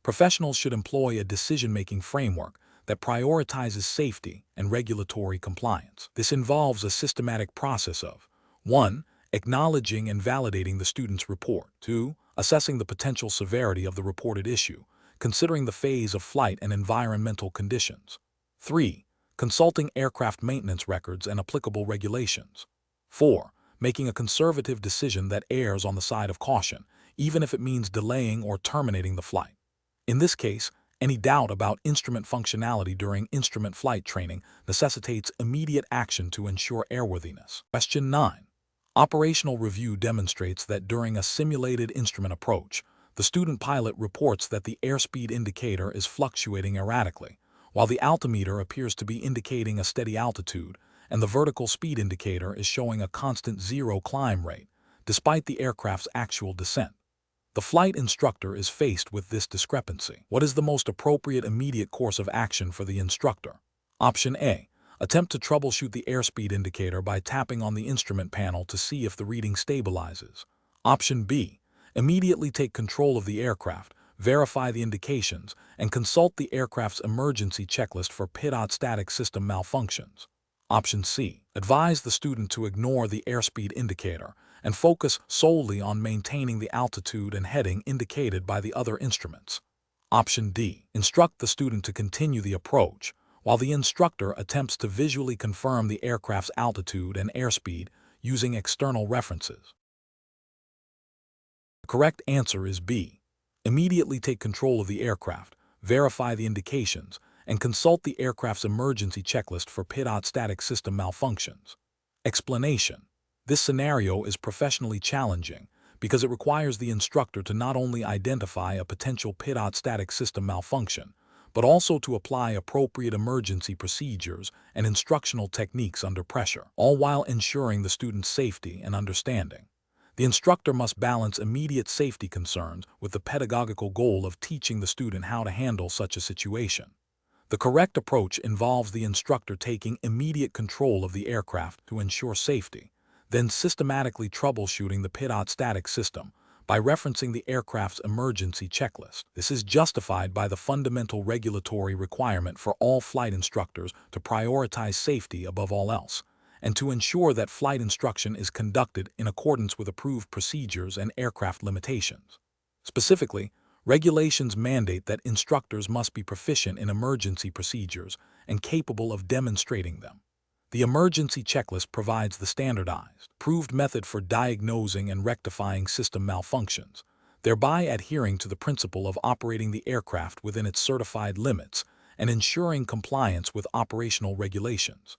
Speaker 1: Professionals should employ a decision-making framework that prioritizes safety and regulatory compliance. This involves a systematic process of 1. Acknowledging and validating the student's report, 2. Assessing the potential severity of the reported issue, considering the phase of flight and environmental conditions, 3. Consulting aircraft maintenance records and applicable regulations, 4. Making a conservative decision that errs on the side of caution, even if it means delaying or terminating the flight. In this case, any doubt about instrument functionality during instrument flight training necessitates immediate action to ensure airworthiness. Question 9. Operational review demonstrates that during a simulated instrument approach, the student pilot reports that the airspeed indicator is fluctuating erratically, while the altimeter appears to be indicating a steady altitude, and the vertical speed indicator is showing a constant zero climb rate, despite the aircraft's actual descent. The flight instructor is faced with this discrepancy. What is the most appropriate immediate course of action for the instructor? Option A. Attempt to troubleshoot the airspeed indicator by tapping on the instrument panel to see if the reading stabilizes. Option B. Immediately take control of the aircraft, verify the indications, and consult the aircraft's emergency checklist for PIDOT static system malfunctions. Option C. Advise the student to ignore the airspeed indicator and focus solely on maintaining the altitude and heading indicated by the other instruments. Option D. Instruct the student to continue the approach, while the instructor attempts to visually confirm the aircraft's altitude and airspeed using external references. The correct answer is B. Immediately take control of the aircraft, verify the indications, and consult the aircraft's emergency checklist for PIDOT static system malfunctions. Explanation: this scenario is professionally challenging because it requires the instructor to not only identify a potential PIDOT static system malfunction, but also to apply appropriate emergency procedures and instructional techniques under pressure, all while ensuring the student's safety and understanding. The instructor must balance immediate safety concerns with the pedagogical goal of teaching the student how to handle such a situation. The correct approach involves the instructor taking immediate control of the aircraft to ensure safety, then systematically troubleshooting the PIDOT static system by referencing the aircraft's emergency checklist. This is justified by the fundamental regulatory requirement for all flight instructors to prioritize safety above all else, and to ensure that flight instruction is conducted in accordance with approved procedures and aircraft limitations. Specifically, regulations mandate that instructors must be proficient in emergency procedures and capable of demonstrating them. The emergency checklist provides the standardized, proved method for diagnosing and rectifying system malfunctions, thereby adhering to the principle of operating the aircraft within its certified limits and ensuring compliance with operational regulations.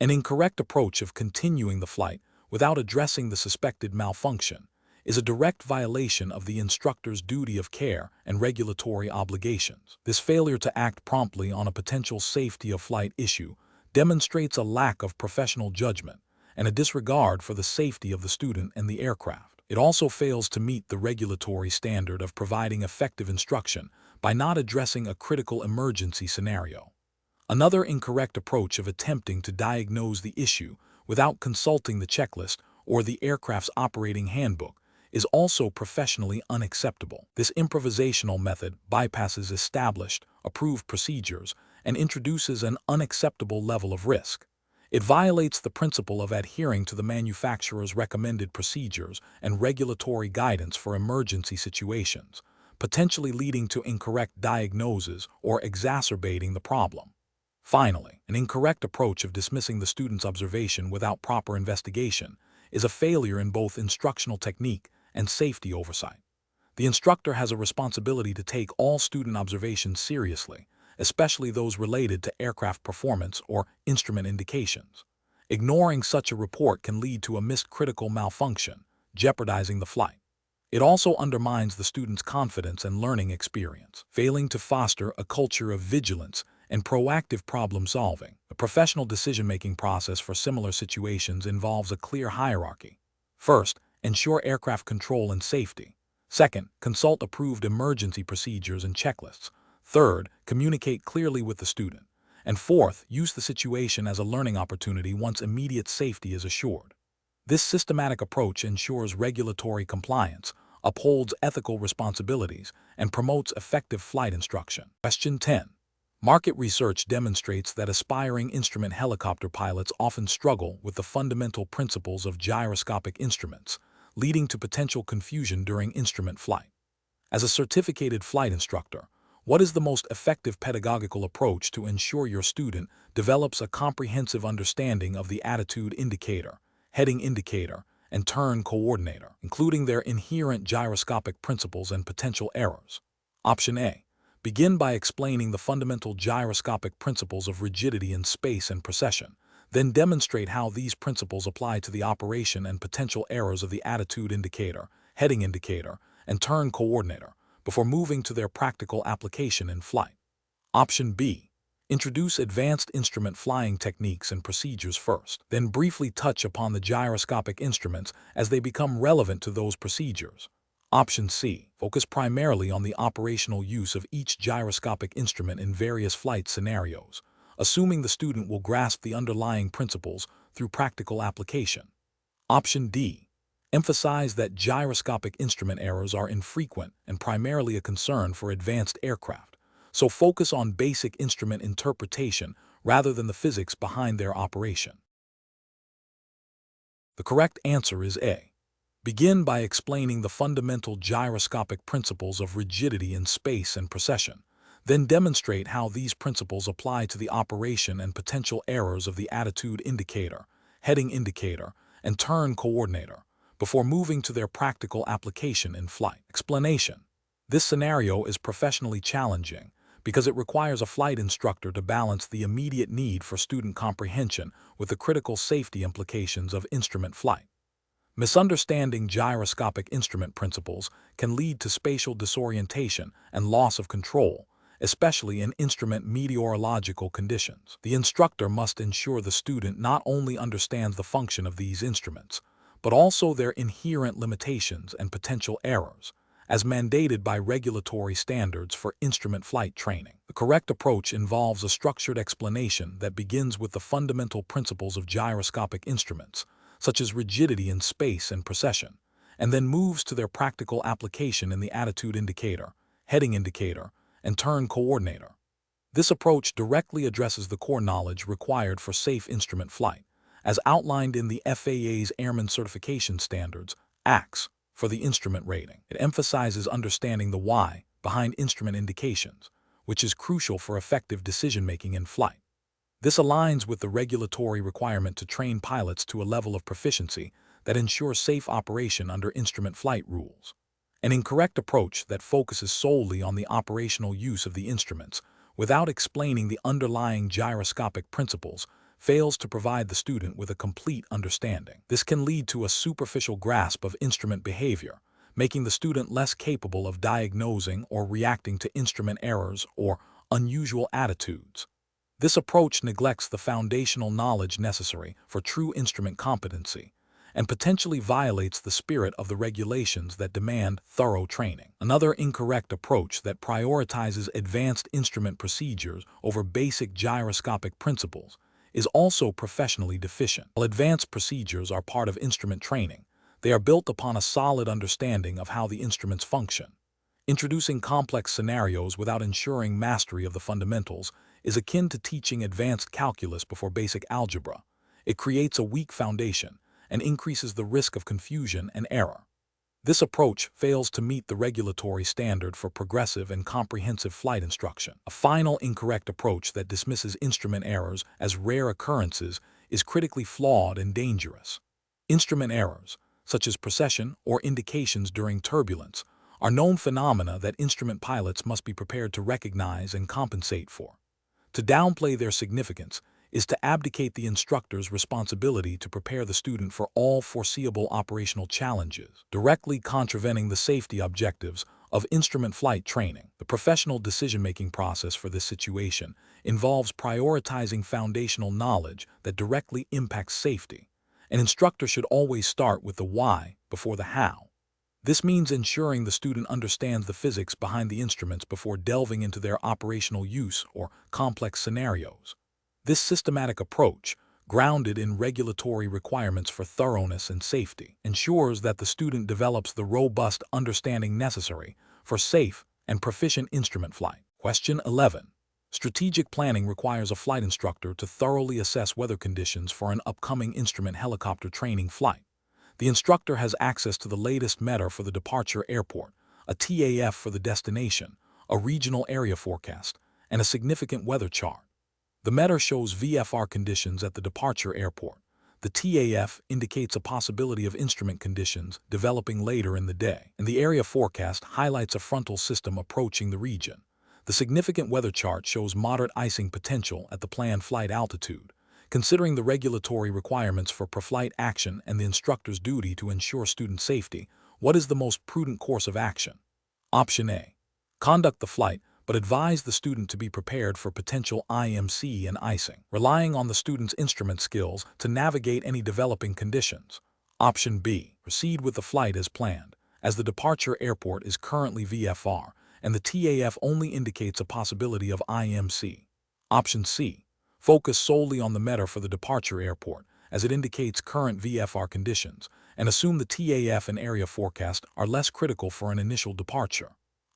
Speaker 1: An incorrect approach of continuing the flight without addressing the suspected malfunction is a direct violation of the instructor's duty of care and regulatory obligations. This failure to act promptly on a potential safety of flight issue demonstrates a lack of professional judgment and a disregard for the safety of the student and the aircraft. It also fails to meet the regulatory standard of providing effective instruction by not addressing a critical emergency scenario. Another incorrect approach of attempting to diagnose the issue without consulting the checklist or the aircraft's operating handbook is also professionally unacceptable. This improvisational method bypasses established, approved procedures and introduces an unacceptable level of risk. It violates the principle of adhering to the manufacturer's recommended procedures and regulatory guidance for emergency situations, potentially leading to incorrect diagnoses or exacerbating the problem. Finally, an incorrect approach of dismissing the student's observation without proper investigation is a failure in both instructional technique and safety oversight. The instructor has a responsibility to take all student observations seriously, especially those related to aircraft performance or instrument indications. Ignoring such a report can lead to a missed critical malfunction, jeopardizing the flight. It also undermines the student's confidence and learning experience, failing to foster a culture of vigilance and proactive problem-solving. The professional decision-making process for similar situations involves a clear hierarchy. First, ensure aircraft control and safety. Second, consult approved emergency procedures and checklists. Third, communicate clearly with the student. And fourth, use the situation as a learning opportunity once immediate safety is assured. This systematic approach ensures regulatory compliance, upholds ethical responsibilities, and promotes effective flight instruction. Question 10. Market research demonstrates that aspiring instrument helicopter pilots often struggle with the fundamental principles of gyroscopic instruments, leading to potential confusion during instrument flight. As a certificated flight instructor, what is the most effective pedagogical approach to ensure your student develops a comprehensive understanding of the attitude indicator, heading indicator, and turn coordinator, including their inherent gyroscopic principles and potential errors? Option A. Begin by explaining the fundamental gyroscopic principles of rigidity in space and precession, then demonstrate how these principles apply to the operation and potential errors of the attitude indicator, heading indicator, and turn coordinator, before moving to their practical application in flight. Option B. Introduce advanced instrument flying techniques and procedures first, then briefly touch upon the gyroscopic instruments as they become relevant to those procedures. Option C. Focus primarily on the operational use of each gyroscopic instrument in various flight scenarios, assuming the student will grasp the underlying principles through practical application. Option D. Emphasize that gyroscopic instrument errors are infrequent and primarily a concern for advanced aircraft, so focus on basic instrument interpretation rather than the physics behind their operation. The correct answer is A. Begin by explaining the fundamental gyroscopic principles of rigidity in space and precession, then demonstrate how these principles apply to the operation and potential errors of the attitude indicator, heading indicator, and turn coordinator, before moving to their practical application in flight. Explanation. This scenario is professionally challenging because it requires a flight instructor to balance the immediate need for student comprehension with the critical safety implications of instrument flight. Misunderstanding gyroscopic instrument principles can lead to spatial disorientation and loss of control, especially in instrument meteorological conditions. The instructor must ensure the student not only understands the function of these instruments, but also their inherent limitations and potential errors, as mandated by regulatory standards for instrument flight training. The correct approach involves a structured explanation that begins with the fundamental principles of gyroscopic instruments, such as rigidity in space and precession, and then moves to their practical application in the attitude indicator, heading indicator, and turn coordinator. This approach directly addresses the core knowledge required for safe instrument flight, as outlined in the FAA's Airman Certification Standards, ACS, for the instrument rating. It emphasizes understanding the why behind instrument indications, which is crucial for effective decision-making in flight. This aligns with the regulatory requirement to train pilots to a level of proficiency that ensures safe operation under instrument flight rules. An incorrect approach that focuses solely on the operational use of the instruments without explaining the underlying gyroscopic principles fails to provide the student with a complete understanding. This can lead to a superficial grasp of instrument behavior, making the student less capable of diagnosing or reacting to instrument errors or unusual attitudes. This approach neglects the foundational knowledge necessary for true instrument competency and potentially violates the spirit of the regulations that demand thorough training. Another incorrect approach that prioritizes advanced instrument procedures over basic gyroscopic principles is also professionally deficient. While advanced procedures are part of instrument training, they are built upon a solid understanding of how the instruments function. Introducing complex scenarios without ensuring mastery of the fundamentals is akin to teaching advanced calculus before basic algebra. It creates a weak foundation and increases the risk of confusion and error. This approach fails to meet the regulatory standard for progressive and comprehensive flight instruction. A final incorrect approach that dismisses instrument errors as rare occurrences is critically flawed and dangerous. Instrument errors, such as precession or indications during turbulence, are known phenomena that instrument pilots must be prepared to recognize and compensate for. To downplay their significance is to abdicate the instructor's responsibility to prepare the student for all foreseeable operational challenges, directly contravening the safety objectives of instrument flight training. The professional decision-making process for this situation involves prioritizing foundational knowledge that directly impacts safety. An instructor should always start with the why before the how. This means ensuring the student understands the physics behind the instruments before delving into their operational use or complex scenarios. This systematic approach, grounded in regulatory requirements for thoroughness and safety, ensures that the student develops the robust understanding necessary for safe and proficient instrument flight. Question 11. Strategic planning requires a flight instructor to thoroughly assess weather conditions for an upcoming instrument helicopter training flight. The instructor has access to the latest METR for the departure airport, a TAF for the destination, a regional area forecast, and a significant weather chart. The METR shows VFR conditions at the departure airport. The TAF indicates a possibility of instrument conditions developing later in the day, and the area forecast highlights a frontal system approaching the region. The significant weather chart shows moderate icing potential at the planned flight altitude. Considering the regulatory requirements for pre-flight action and the instructor's duty to ensure student safety, what is the most prudent course of action? Option A. Conduct the flight, but advise the student to be prepared for potential IMC and icing, relying on the student's instrument skills to navigate any developing conditions. Option B. Proceed with the flight as planned, as the departure airport is currently VFR, and the TAF only indicates a possibility of IMC. Option C. Focus solely on the METR for the departure airport, as it indicates current VFR conditions, and assume the TAF and area forecast are less critical for an initial departure.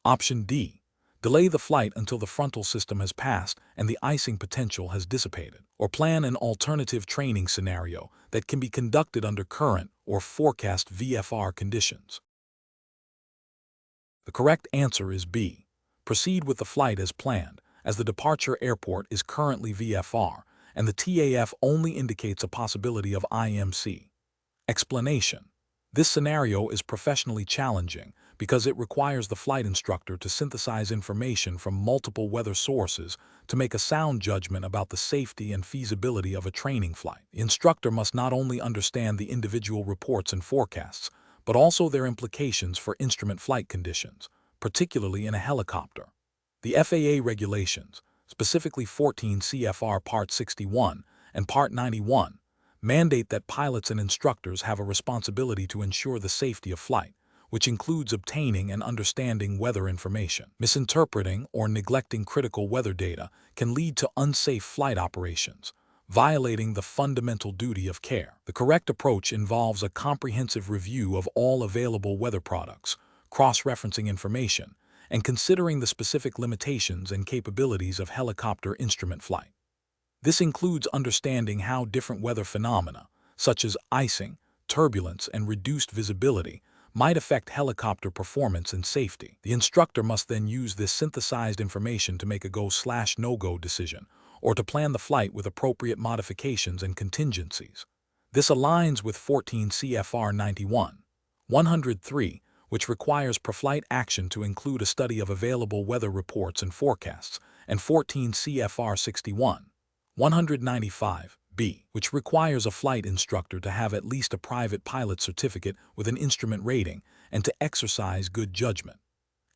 Speaker 1: Option D. Delay the flight until the frontal system has passed and the icing potential has dissipated, or plan an alternative training scenario that can be conducted under current or forecast VFR conditions. The correct answer is B. Proceed with the flight as planned, as the departure airport is currently VFR, and the TAF only indicates a possibility of IMC. Explanation. This scenario is professionally challenging because it requires the flight instructor to synthesize information from multiple weather sources to make a sound judgment about the safety and feasibility of a training flight. The instructor must not only understand the individual reports and forecasts, but also their implications for instrument flight conditions, particularly in a helicopter. The FAA regulations, specifically 14 CFR Part 61 and Part 91, mandate that pilots and instructors have a responsibility to ensure the safety of flight, which includes obtaining and understanding weather information. Misinterpreting or neglecting critical weather data can lead to unsafe flight operations, violating the fundamental duty of care. The correct approach involves a comprehensive review of all available weather products, cross-referencing information, and considering the specific limitations and capabilities of helicopter instrument flight. This includes understanding how different weather phenomena, such as icing, turbulence, and reduced visibility, might affect helicopter performance and safety. The instructor must then use this synthesized information to make a go/no-go decision, or to plan the flight with appropriate modifications and contingencies. This aligns with 14 CFR 91-103, which requires pre-flight action to include a study of available weather reports and forecasts, and 14 CFR 61-195-B, which requires a flight instructor to have at least a private pilot certificate with an instrument rating and to exercise good judgment.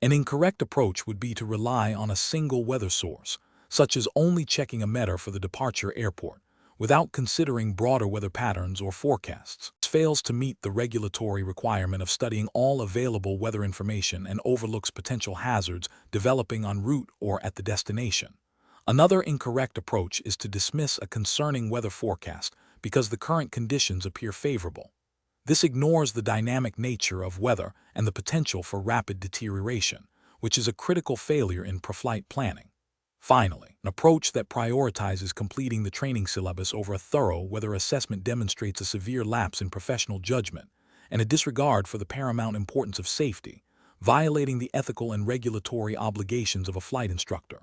Speaker 1: An incorrect approach would be to rely on a single weather source, such as only checking a METR for the departure airport, without considering broader weather patterns or forecasts. This fails to meet the regulatory requirement of studying all available weather information and overlooks potential hazards developing en route or at the destination. Another incorrect approach is to dismiss a concerning weather forecast because the current conditions appear favorable. This ignores the dynamic nature of weather and the potential for rapid deterioration, which is a critical failure in pre-flight planning. Finally, an approach that prioritizes completing the training syllabus over a thorough weather assessment demonstrates a severe lapse in professional judgment and a disregard for the paramount importance of safety, violating the ethical and regulatory obligations of a flight instructor.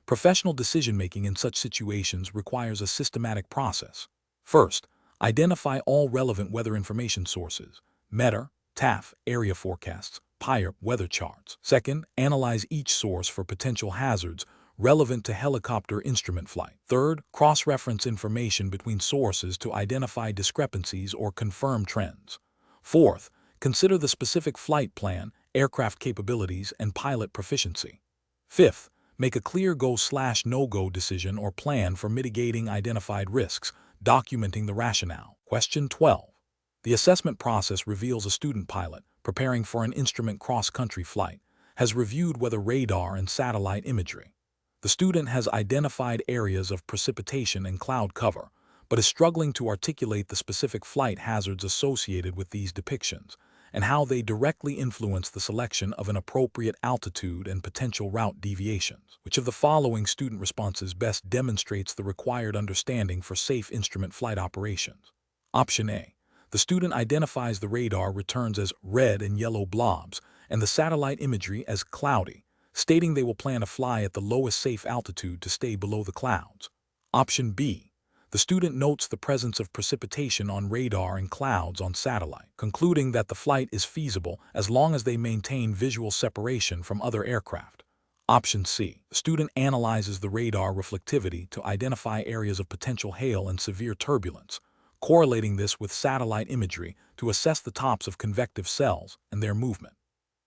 Speaker 1: Professional decision-making in such situations requires a systematic process. First, identify all relevant weather information sources: METR, TAF, area forecasts, PIRE, weather charts. Second, analyze each source for potential hazards relevant to helicopter instrument flight. Third, cross-reference information between sources to identify discrepancies or confirm trends. Fourth, consider the specific flight plan, aircraft capabilities, and pilot proficiency. Fifth, make a clear go/no-go decision or plan for mitigating identified risks, documenting the rationale. Question 12. The assessment process reveals a student pilot, preparing for an instrument cross-country flight, has reviewed weather radar and satellite imagery. The student has identified areas of precipitation and cloud cover, but is struggling to articulate the specific flight hazards associated with these depictions and how they directly influence the selection of an appropriate altitude and potential route deviations. Which of the following student responses best demonstrates the required understanding for safe instrument flight operations? Option A. The student identifies the radar returns as red and yellow blobs and the satellite imagery as cloudy, stating they will plan to fly at the lowest safe altitude to stay below the clouds. Option B. The student notes the presence of precipitation on radar and clouds on satellite, concluding that the flight is feasible as long as they maintain visual separation from other aircraft. Option C. The student analyzes the radar reflectivity to identify areas of potential hail and severe turbulence, correlating this with satellite imagery to assess the tops of convective cells and their movement.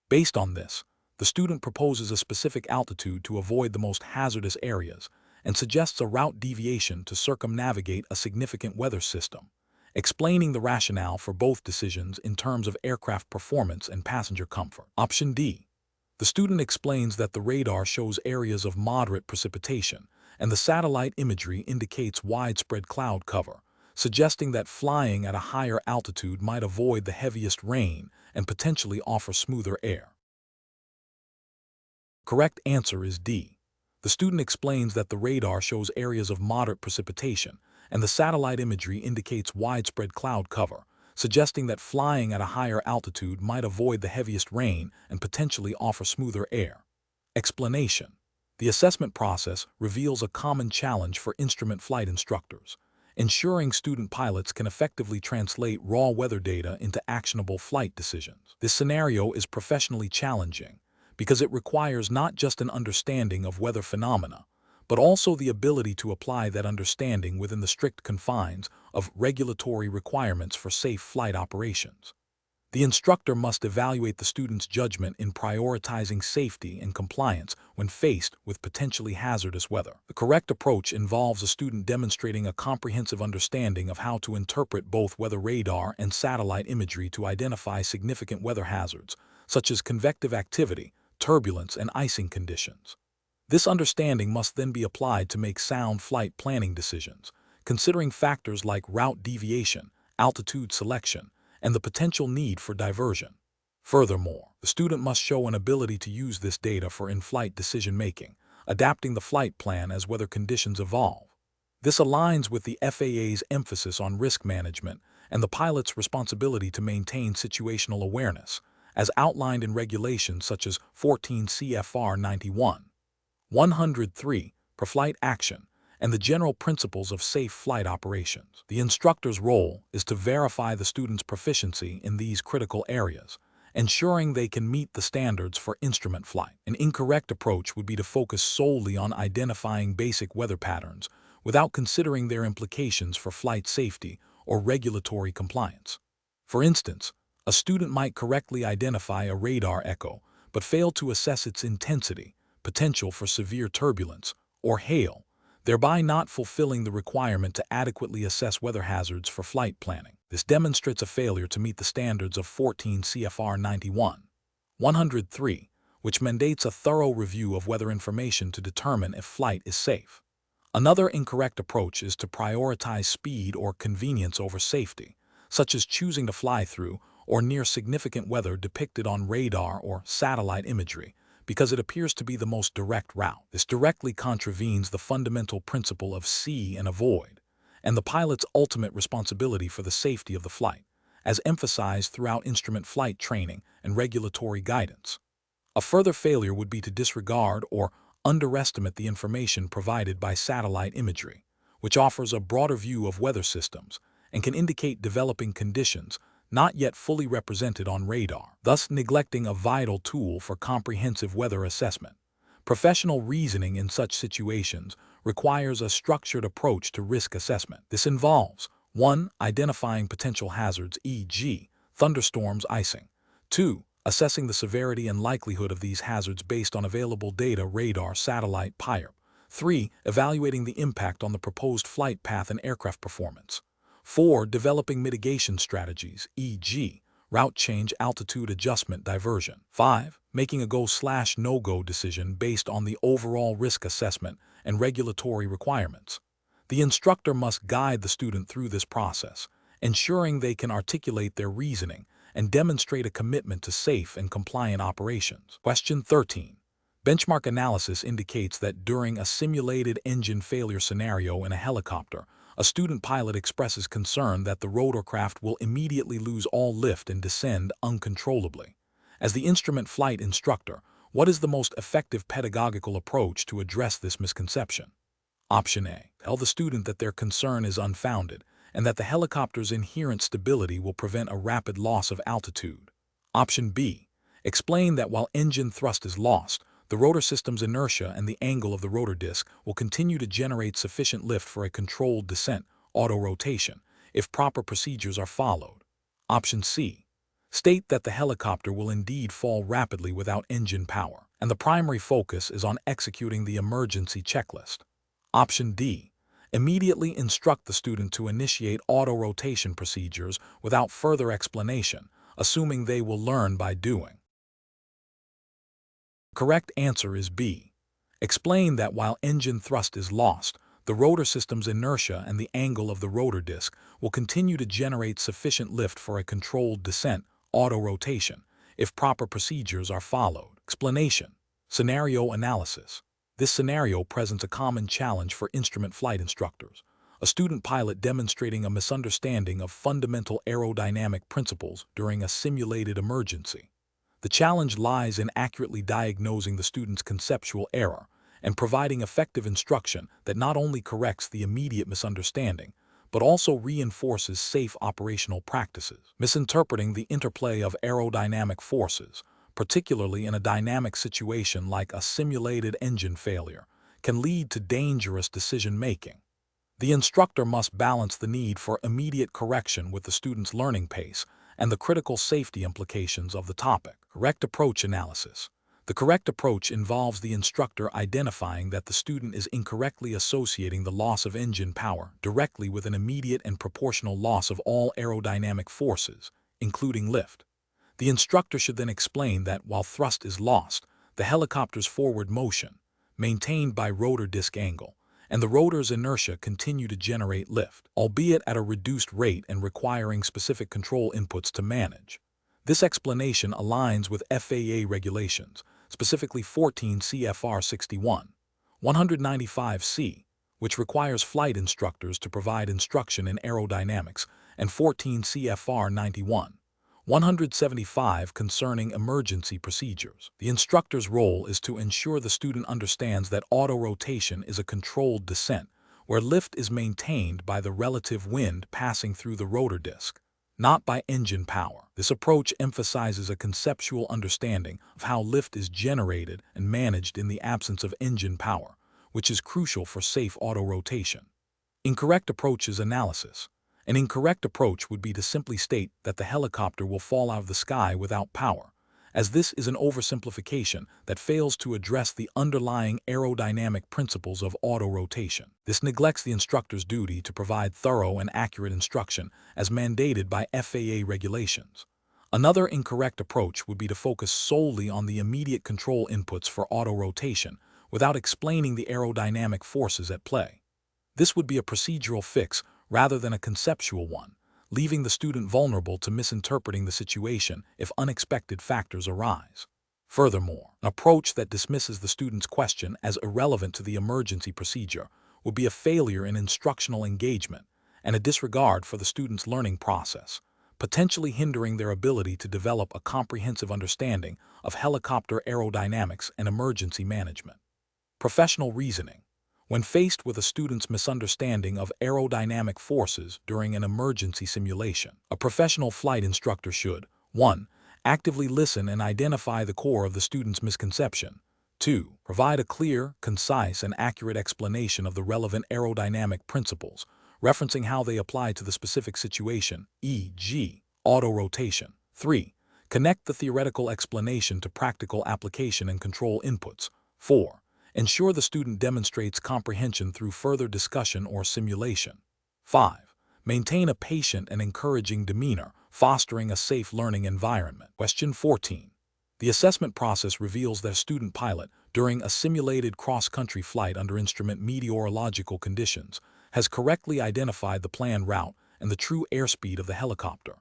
Speaker 1: Based on this, the student proposes a specific altitude to avoid the most hazardous areas and suggests a route deviation to circumnavigate a significant weather system, explaining the rationale for both decisions in terms of aircraft performance and passenger comfort. Option D. The student explains that the radar shows areas of moderate precipitation and the satellite imagery indicates widespread cloud cover, suggesting that flying at a higher altitude might avoid the heaviest rain and potentially offer smoother air. Correct answer is D. The student explains that the radar shows areas of moderate precipitation and the satellite imagery indicates widespread cloud cover, suggesting that flying at a higher altitude might avoid the heaviest rain and potentially offer smoother air. Explanation. The assessment process reveals a common challenge for instrument flight instructors, ensuring student pilots can effectively translate raw weather data into actionable flight decisions. This scenario is professionally challenging because it requires not just an understanding of weather phenomena, but also the ability to apply that understanding within the strict confines of regulatory requirements for safe flight operations. The instructor must evaluate the student's judgment in prioritizing safety and compliance when faced with potentially hazardous weather. The correct approach involves a student demonstrating a comprehensive understanding of how to interpret both weather radar and satellite imagery to identify significant weather hazards, such as convective activity, turbulence, and icing conditions. This understanding must then be applied to make sound flight planning decisions, considering factors like route deviation, altitude selection, and the potential need for diversion. Furthermore, the student must show an ability to use this data for in-flight decision-making, adapting the flight plan as weather conditions evolve. This aligns with the FAA's emphasis on risk management and the pilot's responsibility to maintain situational awareness, as outlined in regulations such as 14 CFR 91, 103 for flight action, and the general principles of safe flight operations. The instructor's role is to verify the student's proficiency in these critical areas, ensuring they can meet the standards for instrument flight. An incorrect approach would be to focus solely on identifying basic weather patterns without considering their implications for flight safety or regulatory compliance. For instance, a student might correctly identify a radar echo but fail to assess its intensity, potential for severe turbulence, or hail, thereby not fulfilling the requirement to adequately assess weather hazards for flight planning. This demonstrates a failure to meet the standards of 14 CFR 91, 103, which mandates a thorough review of weather information to determine if flight is safe. Another incorrect approach is to prioritize speed or convenience over safety, such as choosing to fly through or near significant weather depicted on radar or satellite imagery, because it appears to be the most direct route. This directly contravenes the fundamental principle of see and avoid, and the pilot's ultimate responsibility for the safety of the flight, as emphasized throughout instrument flight training and regulatory guidance. A further failure would be to disregard or underestimate the information provided by satellite imagery, which offers a broader view of weather systems and can indicate developing conditions not yet fully represented on radar, thus neglecting a vital tool for comprehensive weather assessment. Professional reasoning in such situations requires a structured approach to risk assessment. This involves 1. Identifying potential hazards, e.g., thunderstorms, icing. 2. Assessing the severity and likelihood of these hazards based on available data, radar, satellite, PIRB. 3. Evaluating the impact on the proposed flight path and aircraft performance. 4. Developing mitigation strategies, e.g., route change, altitude adjustment, diversion. 5. Making a go/no-go decision based on the overall risk assessment and regulatory requirements. The instructor must guide the student through this process, ensuring they can articulate their reasoning and demonstrate a commitment to safe and compliant operations. Question 13. Benchmark analysis indicates that during a simulated engine failure scenario in a helicopter, a student pilot expresses concern that the rotorcraft will immediately lose all lift and descend uncontrollably. As the instrument flight instructor, what is the most effective pedagogical approach to address this misconception? Option A. Tell the student that their concern is unfounded and that the helicopter's inherent stability will prevent a rapid loss of altitude. Option B. Explain that while engine thrust is lost, the rotor system's inertia and the angle of the rotor disc will continue to generate sufficient lift for a controlled descent, auto-rotation, if proper procedures are followed. Option C. State that the helicopter will indeed fall rapidly without engine power, and the primary focus is on executing the emergency checklist. Option D. Immediately instruct the student to initiate auto-rotation procedures without further explanation, assuming they will learn by doing. Correct answer is B. Explain that while engine thrust is lost, the rotor system's inertia and the angle of the rotor disc will continue to generate sufficient lift for a controlled descent, auto-rotation, if proper procedures are followed. Explanation. Scenario analysis. This scenario presents a common challenge for instrument flight instructors, a student pilot demonstrating a misunderstanding of fundamental aerodynamic principles during a simulated emergency. The challenge lies in accurately diagnosing the student's conceptual error and providing effective instruction that not only corrects the immediate misunderstanding, but also reinforces safe operational practices. Misinterpreting the interplay of aerodynamic forces, particularly in a dynamic situation like a simulated engine failure, can lead to dangerous decision-making. The instructor must balance the need for immediate correction with the student's learning pace and the critical safety implications of the topic. Correct approach analysis. The correct approach involves the instructor identifying that the student is incorrectly associating the loss of engine power directly with an immediate and proportional loss of all aerodynamic forces, including lift. The instructor should then explain that while thrust is lost, the helicopter's forward motion, maintained by rotor disc angle, and the rotor's inertia continue to generate lift, albeit at a reduced rate and requiring specific control inputs to manage. This explanation aligns with FAA regulations, specifically 14 CFR 61, 195C, which requires flight instructors to provide instruction in aerodynamics, and 14 CFR 91, 175 concerning emergency procedures. The instructor's role is to ensure the student understands that auto-rotation is a controlled descent, where lift is maintained by the relative wind passing through the rotor disc, not by engine power. This approach emphasizes a conceptual understanding of how lift is generated and managed in the absence of engine power, which is crucial for safe auto-rotation. Incorrect approaches analysis. An incorrect approach would be to simply state that the helicopter will fall out of the sky without power, as this is an oversimplification that fails to address the underlying aerodynamic principles of auto-rotation. This neglects the instructor's duty to provide thorough and accurate instruction as mandated by FAA regulations. Another incorrect approach would be to focus solely on the immediate control inputs for auto-rotation without explaining the aerodynamic forces at play. This would be a procedural fix rather than a conceptual one, leaving the student vulnerable to misinterpreting the situation if unexpected factors arise. Furthermore, an approach that dismisses the student's question as irrelevant to the emergency procedure would be a failure in instructional engagement and a disregard for the student's learning process, potentially hindering their ability to develop a comprehensive understanding of helicopter aerodynamics and emergency management. Professional reasoning. When faced with a student's misunderstanding of aerodynamic forces during an emergency simulation, a professional flight instructor should 1. Actively listen and identify the core of the student's misconception. 2. Provide a clear, concise, and accurate explanation of the relevant aerodynamic principles, referencing how they apply to the specific situation, e.g., auto-rotation. 3. Connect the theoretical explanation to practical application and control inputs. 4. Ensure the student demonstrates comprehension through further discussion or simulation. 5. Maintain a patient and encouraging demeanor, fostering a safe learning environment. Question 14. The assessment process reveals that a student pilot, during a simulated cross-country flight under instrument meteorological conditions, has correctly identified the planned route and the true airspeed of the helicopter.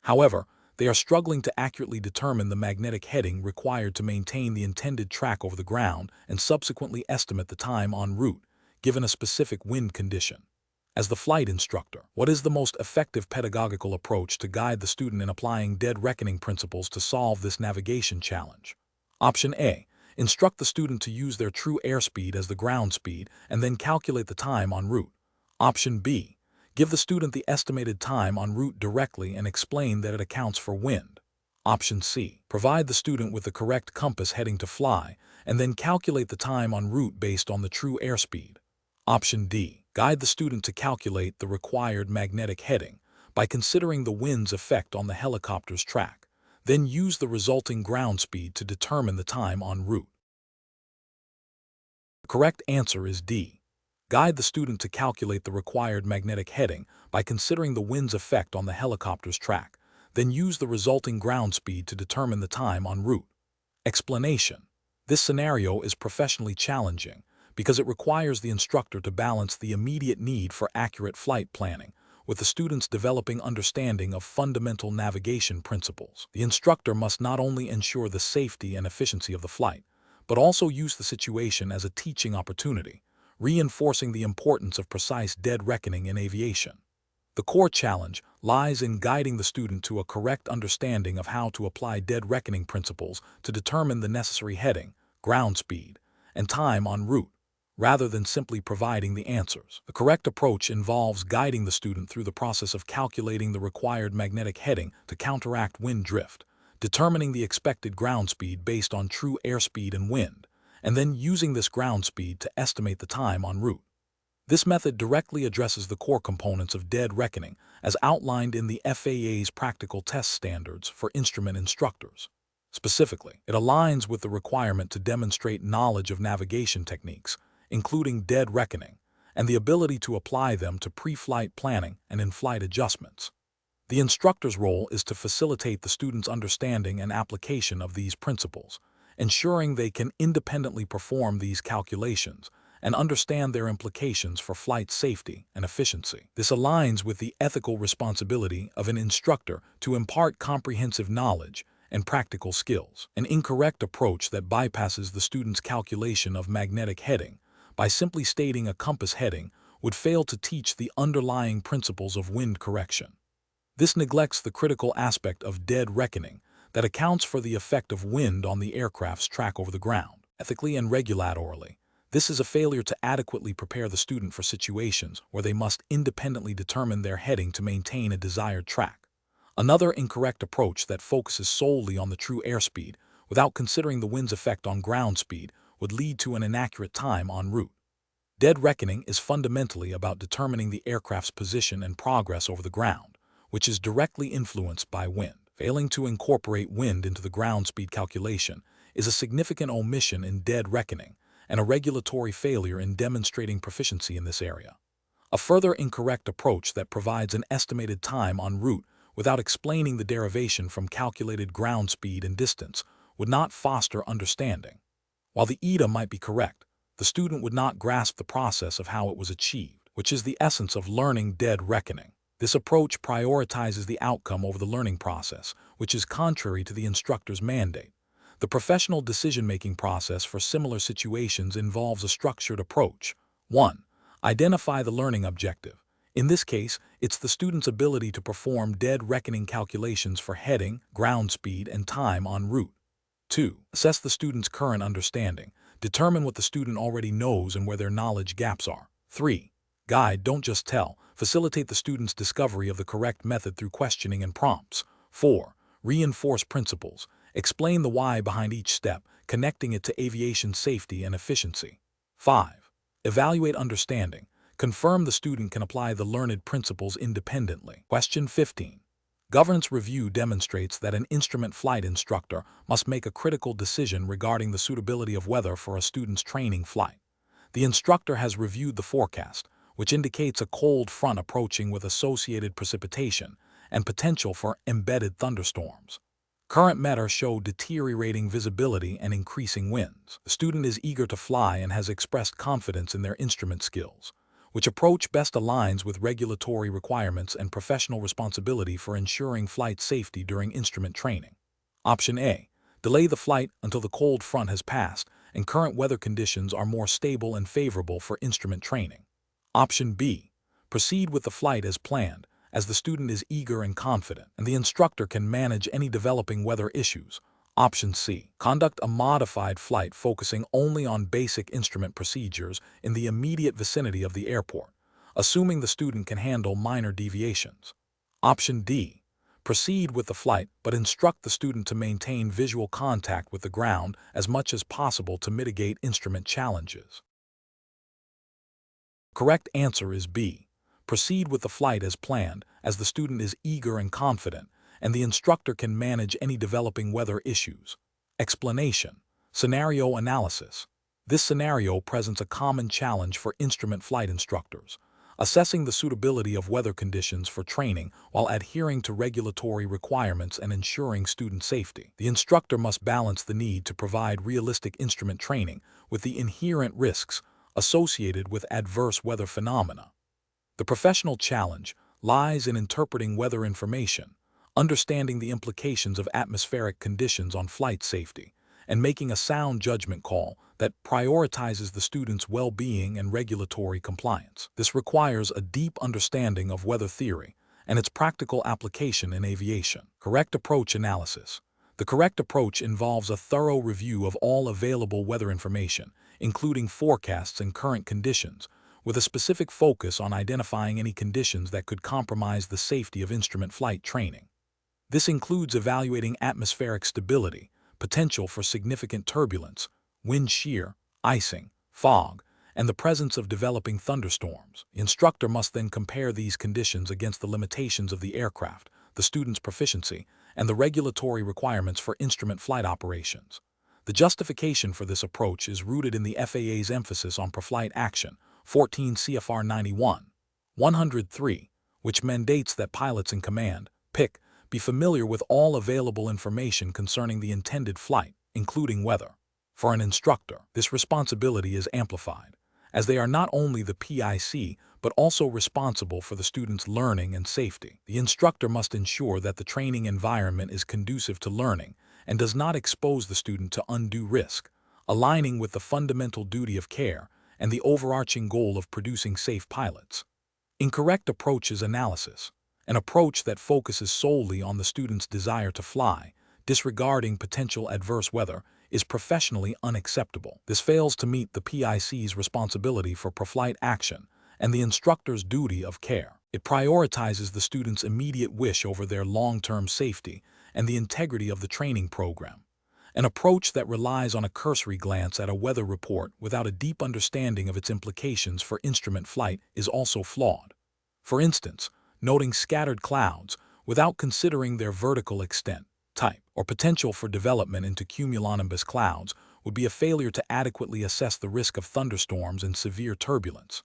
Speaker 1: However, they are struggling to accurately determine the magnetic heading required to maintain the intended track over the ground and subsequently estimate the time en route, given a specific wind condition. As the flight instructor, what is the most effective pedagogical approach to guide the student in applying dead reckoning principles to solve this navigation challenge? Option A. Instruct the student to use their true airspeed as the ground speed and then calculate the time en route. Option B. Give the student the estimated time en route directly and explain that it accounts for wind. Option C. Provide the student with the correct compass heading to fly and then calculate the time en route based on the true airspeed. Option D. Guide the student to calculate the required magnetic heading by considering the wind's effect on the helicopter's track, then use the resulting ground speed to determine the time en route. The correct answer is D. Guide the student to calculate the required magnetic heading by considering the wind's effect on the helicopter's track, then use the resulting ground speed to determine the time en route. Explanation. This scenario is professionally challenging because it requires the instructor to balance the immediate need for accurate flight planning with the student's developing understanding of fundamental navigation principles. The instructor must not only ensure the safety and efficiency of the flight, but also use the situation as a teaching opportunity, reinforcing the importance of precise dead reckoning in aviation. The core challenge lies in guiding the student to a correct understanding of how to apply dead reckoning principles to determine the necessary heading, ground speed, and time en route, rather than simply providing the answers. The correct approach involves guiding the student through the process of calculating the required magnetic heading to counteract wind drift, determining the expected ground speed based on true airspeed and wind, and then using this ground speed to estimate the time en route. This method directly addresses the core components of dead reckoning as outlined in the FAA's practical test standards for instrument instructors. Specifically, it aligns with the requirement to demonstrate knowledge of navigation techniques, including dead reckoning, and the ability to apply them to pre-flight planning and in-flight adjustments. The instructor's role is to facilitate the student's understanding and application of these principles, ensuring they can independently perform these calculations and understand their implications for flight safety and efficiency. This aligns with the ethical responsibility of an instructor to impart comprehensive knowledge and practical skills. An incorrect approach that bypasses the student's calculation of magnetic heading by simply stating a compass heading would fail to teach the underlying principles of wind correction. This neglects the critical aspect of dead reckoning that accounts for the effect of wind on the aircraft's track over the ground. Ethically and regulatorily, this is a failure to adequately prepare the student for situations where they must independently determine their heading to maintain a desired track. Another incorrect approach that focuses solely on the true airspeed without considering the wind's effect on ground speed would lead to an inaccurate time en route. Dead reckoning is fundamentally about determining the aircraft's position and progress over the ground, which is directly influenced by wind. Failing to incorporate wind into the ground speed calculation is a significant omission in dead reckoning and a regulatory failure in demonstrating proficiency in this area. A further incorrect approach that provides an estimated time en route without explaining the derivation from calculated ground speed and distance would not foster understanding. While the ETA might be correct, the student would not grasp the process of how it was achieved, which is the essence of learning dead reckoning. This approach prioritizes the outcome over the learning process, which is contrary to the instructor's mandate. The professional decision-making process for similar situations involves a structured approach. 1. Identify the learning objective. In this case, it's the student's ability to perform dead reckoning calculations for heading, ground speed, and time en route. 2. Assess the student's current understanding. Determine what the student already knows and where their knowledge gaps are. 3. Guide, don't just tell. Facilitate the student's discovery of the correct method through questioning and prompts. 4. Reinforce principles. Explain the why behind each step, connecting it to aviation safety and efficiency. 5. Evaluate understanding. Confirm the student can apply the learned principles independently. Question 15. Governance review demonstrates that an instrument flight instructor must make a critical decision regarding the suitability of weather for a student's training flight. The instructor has reviewed the forecast, which indicates a cold front approaching with associated precipitation and potential for embedded thunderstorms. Current METR show deteriorating visibility and increasing winds. The student is eager to fly and has expressed confidence in their instrument skills. Which approach best aligns with regulatory requirements and professional responsibility for ensuring flight safety during instrument training? Option A. Delay the flight until the cold front has passed and current weather conditions are more stable and favorable for instrument training. Option B. Proceed with the flight as planned, as the student is eager and confident, and the instructor can manage any developing weather issues. Option C. Conduct a modified flight focusing only on basic instrument procedures in the immediate vicinity of the airport, assuming the student can handle minor deviations. Option D. Proceed with the flight but instruct the student to maintain visual contact with the ground as much as possible to mitigate instrument challenges. Correct answer is B. Proceed with the flight as planned, as the student is eager and confident, and the instructor can manage any developing weather issues. Explanation. Scenario analysis. This scenario presents a common challenge for instrument flight instructors, assessing the suitability of weather conditions for training while adhering to regulatory requirements and ensuring student safety. The instructor must balance the need to provide realistic instrument training with the inherent risks associated with adverse weather phenomena. The professional challenge lies in interpreting weather information, understanding the implications of atmospheric conditions on flight safety, and making a sound judgment call that prioritizes the student's well-being and regulatory compliance. This requires a deep understanding of weather theory and its practical application in aviation. Correct approach analysis. The correct approach involves a thorough review of all available weather information, including forecasts and current conditions, with a specific focus on identifying any conditions that could compromise the safety of instrument flight training. This includes evaluating atmospheric stability, potential for significant turbulence, wind shear, icing, fog, and the presence of developing thunderstorms. The instructor must then compare these conditions against the limitations of the aircraft, the student's proficiency, and the regulatory requirements for instrument flight operations. The justification for this approach is rooted in the FAA's emphasis on pre-flight action, 14 CFR 91-103, which mandates that pilots in command, PIC, be familiar with all available information concerning the intended flight, including weather. For an instructor, this responsibility is amplified, as they are not only the PIC but also responsible for the student's learning and safety. The instructor must ensure that the training environment is conducive to learning and does not expose the student to undue risk, aligning with the fundamental duty of care and the overarching goal of producing safe pilots. Incorrect approaches analysis. An approach that focuses solely on the student's desire to fly, disregarding potential adverse weather, is professionally unacceptable. This fails to meet the PIC's responsibility for pre-flight action and the instructor's duty of care. It prioritizes the student's immediate wish over their long-term safety and the integrity of the training program. An approach that relies on a cursory glance at a weather report without a deep understanding of its implications for instrument flight is also flawed. For instance, noting scattered clouds without considering their vertical extent, type, or potential for development into cumulonimbus clouds would be a failure to adequately assess the risk of thunderstorms and severe turbulence.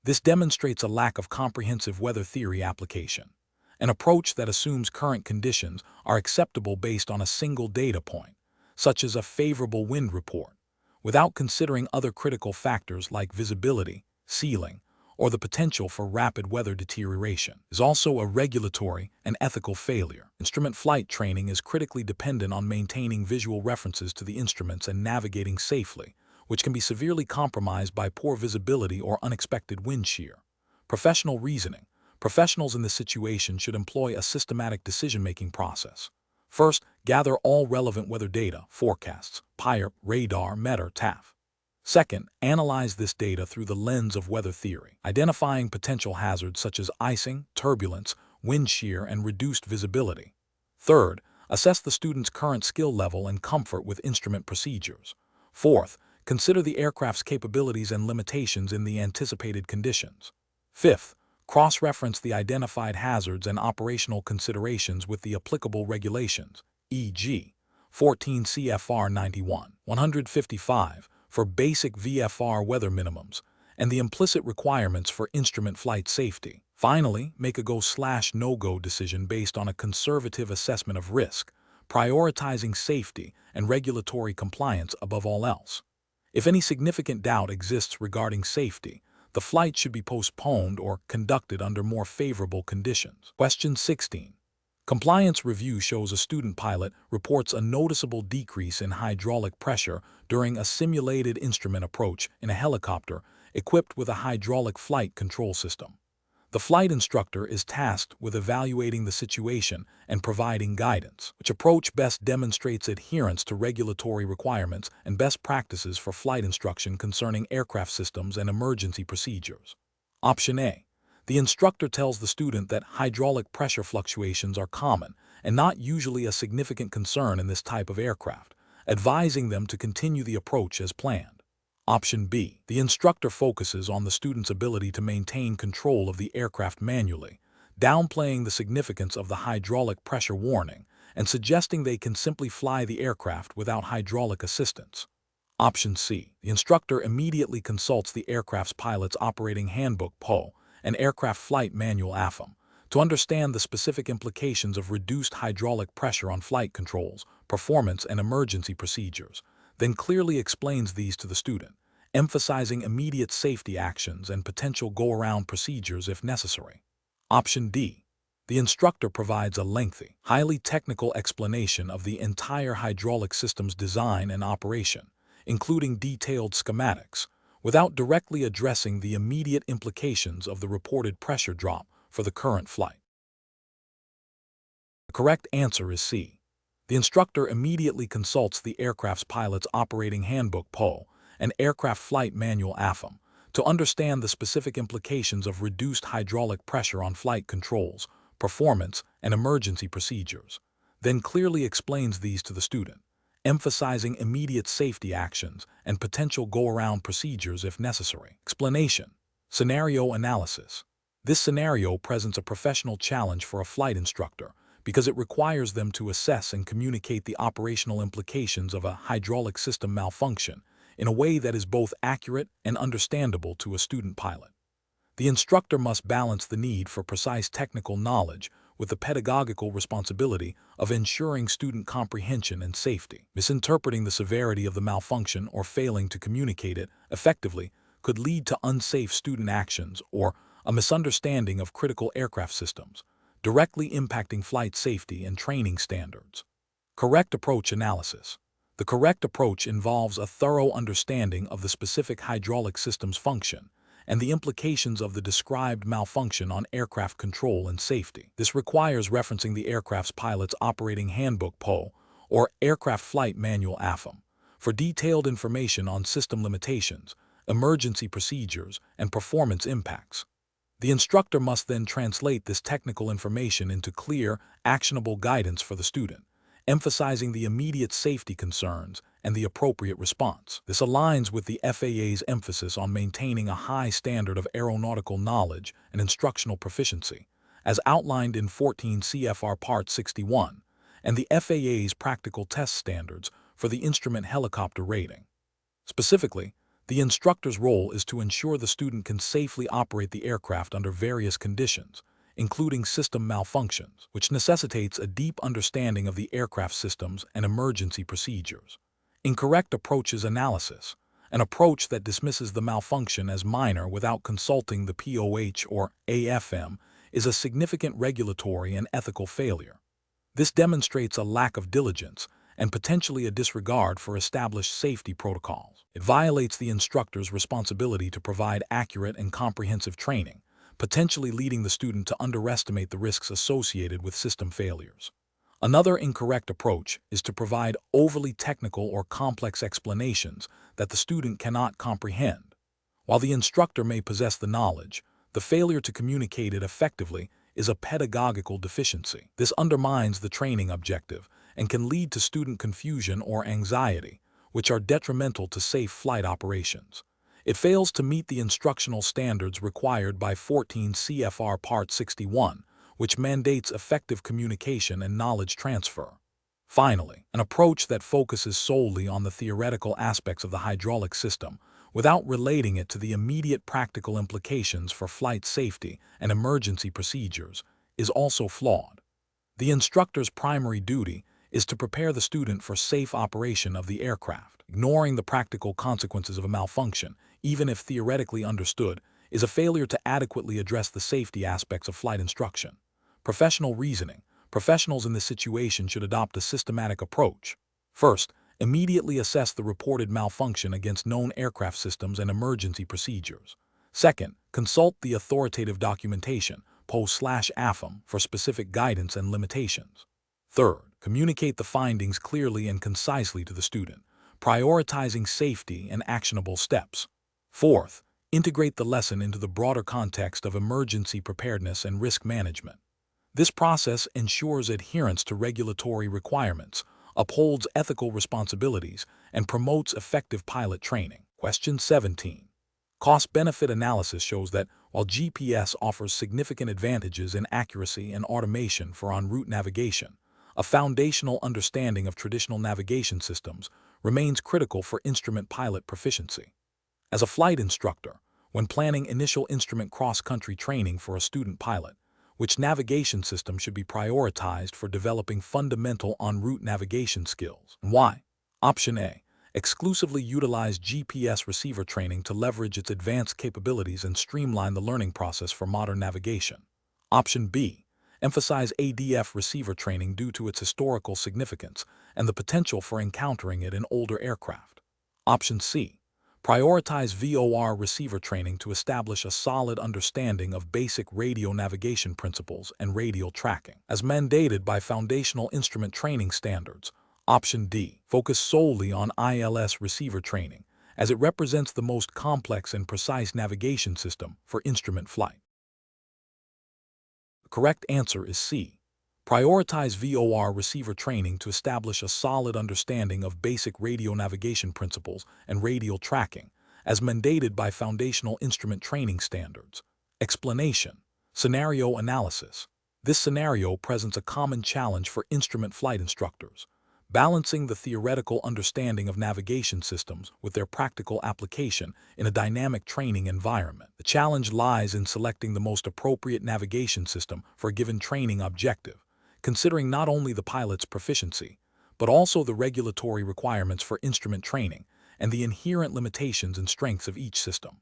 Speaker 1: This demonstrates a lack of comprehensive weather theory application. An approach that assumes current conditions are acceptable based on a single data point, such as a favorable wind report, without considering other critical factors like visibility, ceiling, or the potential for rapid weather deterioration, is also a regulatory and ethical failure. Instrument flight training is critically dependent on maintaining visual references to the instruments and navigating safely, which can be severely compromised by poor visibility or unexpected wind shear. Professional reasoning. Professionals in this situation should employ a systematic decision-making process. First, gather all relevant weather data, forecasts, PIRP, radar, METR, TAF. Second, analyze this data through the lens of weather theory, identifying potential hazards such as icing, turbulence, wind shear, and reduced visibility. Third, assess the student's current skill level and comfort with instrument procedures. Fourth, consider the aircraft's capabilities and limitations in the anticipated conditions. Fifth, cross-reference the identified hazards and operational considerations with the applicable regulations, e.g., 14 CFR 91/155 for basic VFR weather minimums, and the implicit requirements for instrument flight safety. Finally, make a go/no-go decision based on a conservative assessment of risk, prioritizing safety and regulatory compliance above all else. If any significant doubt exists regarding safety, the flight should be postponed or conducted under more favorable conditions. Question 16. Compliance review shows a student pilot reports a noticeable decrease in hydraulic pressure during a simulated instrument approach in a helicopter equipped with a hydraulic flight control system. The flight instructor is tasked with evaluating the situation and providing guidance. Which approach best demonstrates adherence to regulatory requirements and best practices for flight instruction concerning aircraft systems and emergency procedures? Option A. The instructor tells the student that hydraulic pressure fluctuations are common and not usually a significant concern in this type of aircraft, advising them to continue the approach as planned. Option B. The instructor focuses on the student's ability to maintain control of the aircraft manually, downplaying the significance of the hydraulic pressure warning and suggesting they can simply fly the aircraft without hydraulic assistance. Option C. The instructor immediately consults the aircraft's pilot's operating handbook (PO) and aircraft flight manual (AFM) to understand the specific implications of reduced hydraulic pressure on flight controls, performance, and emergency procedures, then clearly explains these to the student, emphasizing immediate safety actions and potential go-around procedures if necessary. Option D. The instructor provides a lengthy, highly technical explanation of the entire hydraulic system's design and operation, including detailed schematics, without directly addressing the immediate implications of the reported pressure drop for the current flight. The correct answer is C. The instructor immediately consults the aircraft's pilot's operating handbook (PO) and aircraft flight manual (AFM) to understand the specific implications of reduced hydraulic pressure on flight controls, performance, and emergency procedures, then clearly explains these to the student, emphasizing immediate safety actions and potential go-around procedures if necessary. Explanation. Scenario analysis. This scenario presents a professional challenge for a flight instructor because it requires them to assess and communicate the operational implications of a hydraulic system malfunction in a way that is both accurate and understandable to a student pilot. The instructor must balance the need for precise technical knowledge with the pedagogical responsibility of ensuring student comprehension and safety. Misinterpreting the severity of the malfunction or failing to communicate it effectively could lead to unsafe student actions or a misunderstanding of critical aircraft systems, directly impacting flight safety and training standards. Correct approach analysis. The correct approach involves a thorough understanding of the specific hydraulic system's function and the implications of the described malfunction on aircraft control and safety. This requires referencing the aircraft's pilot's operating handbook (PO) or aircraft flight manual (AFM) for detailed information on system limitations, emergency procedures, and performance impacts. The instructor must then translate this technical information into clear, actionable guidance for the student, emphasizing the immediate safety concerns and the appropriate response. This aligns with the FAA's emphasis on maintaining a high standard of aeronautical knowledge and instructional proficiency, as outlined in 14 CFR Part 61, and the FAA's practical test standards for the instrument helicopter rating. Specifically, the instructor's role is to ensure the student can safely operate the aircraft under various conditions, including system malfunctions, which necessitates a deep understanding of the aircraft systems and emergency procedures. Incorrect approaches analysis, an approach that dismisses the malfunction as minor without consulting the POH or AFM, is a significant regulatory and ethical failure. This demonstrates a lack of diligence and potentially a disregard for established safety protocols. It violates the instructor's responsibility to provide accurate and comprehensive training, potentially leading the student to underestimate the risks associated with system failures. Another incorrect approach is to provide overly technical or complex explanations that the student cannot comprehend. While the instructor may possess the knowledge, the failure to communicate it effectively is a pedagogical deficiency. This undermines the training objective and can lead to student confusion or anxiety, which are detrimental to safe flight operations. It fails to meet the instructional standards required by 14 CFR Part 61, which mandates effective communication and knowledge transfer. Finally, an approach that focuses solely on the theoretical aspects of the hydraulic system without relating it to the immediate practical implications for flight safety and emergency procedures is also flawed. The instructor's primary duty is to prepare the student for safe operation of the aircraft. Ignoring the practical consequences of a malfunction, even if theoretically understood, is a failure to adequately address the safety aspects of flight instruction. Professional reasoning. Professionals in this situation should adopt a systematic approach. First, immediately assess the reported malfunction against known aircraft systems and emergency procedures. Second, consult the authoritative documentation, PO/AFM, for specific guidance and limitations. Third, communicate the findings clearly and concisely to the student, prioritizing safety and actionable steps. Fourth, integrate the lesson into the broader context of emergency preparedness and risk management. This process ensures adherence to regulatory requirements, upholds ethical responsibilities, and promotes effective pilot training. Question 17. Cost-benefit analysis shows that while GPS offers significant advantages in accuracy and automation for en route navigation, a foundational understanding of traditional navigation systems remains critical for instrument pilot proficiency. As a flight instructor, when planning initial instrument cross-country training for a student pilot, which navigation system should be prioritized for developing fundamental en route navigation skills? And why? Option A. Exclusively utilize GPS receiver training to leverage its advanced capabilities and streamline the learning process for modern navigation. Option B. Emphasize ADF receiver training due to its historical significance and the potential for encountering it in older aircraft. Option C. Prioritize VOR receiver training to establish a solid understanding of basic radio navigation principles and radial tracking, as mandated by foundational instrument training standards. Option D. Focus solely on ILS receiver training, as it represents the most complex and precise navigation system for instrument flight. The correct answer is C. Prioritize VOR receiver training to establish a solid understanding of basic radio navigation principles and radial tracking, as mandated by foundational instrument training standards. Explanation. Scenario analysis. This scenario presents a common challenge for instrument flight instructors, balancing the theoretical understanding of navigation systems with their practical application in a dynamic training environment. The challenge lies in selecting the most appropriate navigation system for a given training objective, considering not only the pilot's proficiency, but also the regulatory requirements for instrument training and the inherent limitations and strengths of each system.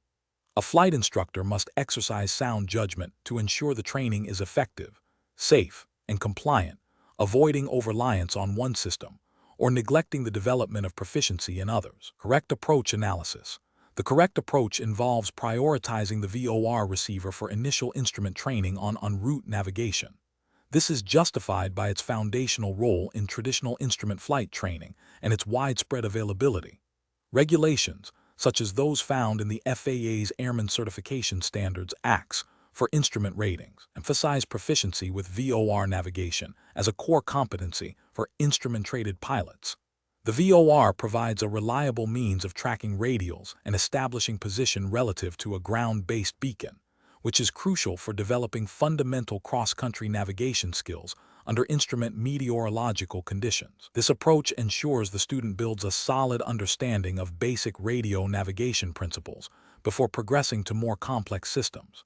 Speaker 1: A flight instructor must exercise sound judgment to ensure the training is effective, safe, and compliant, avoiding over-reliance on one system or neglecting the development of proficiency in others. Correct approach analysis. The correct approach involves prioritizing the VOR receiver for initial instrument training on en route navigation. This is justified by its foundational role in traditional instrument flight training and its widespread availability. Regulations, such as those found in the FAA's Airman Certification Standards (ACS) for instrument ratings, emphasize proficiency with VOR navigation as a core competency for instrument-rated pilots. The VOR provides a reliable means of tracking radials and establishing position relative to a ground-based beacon, which is crucial for developing fundamental cross-country navigation skills under instrument meteorological conditions. This approach ensures the student builds a solid understanding of basic radio navigation principles before progressing to more complex systems.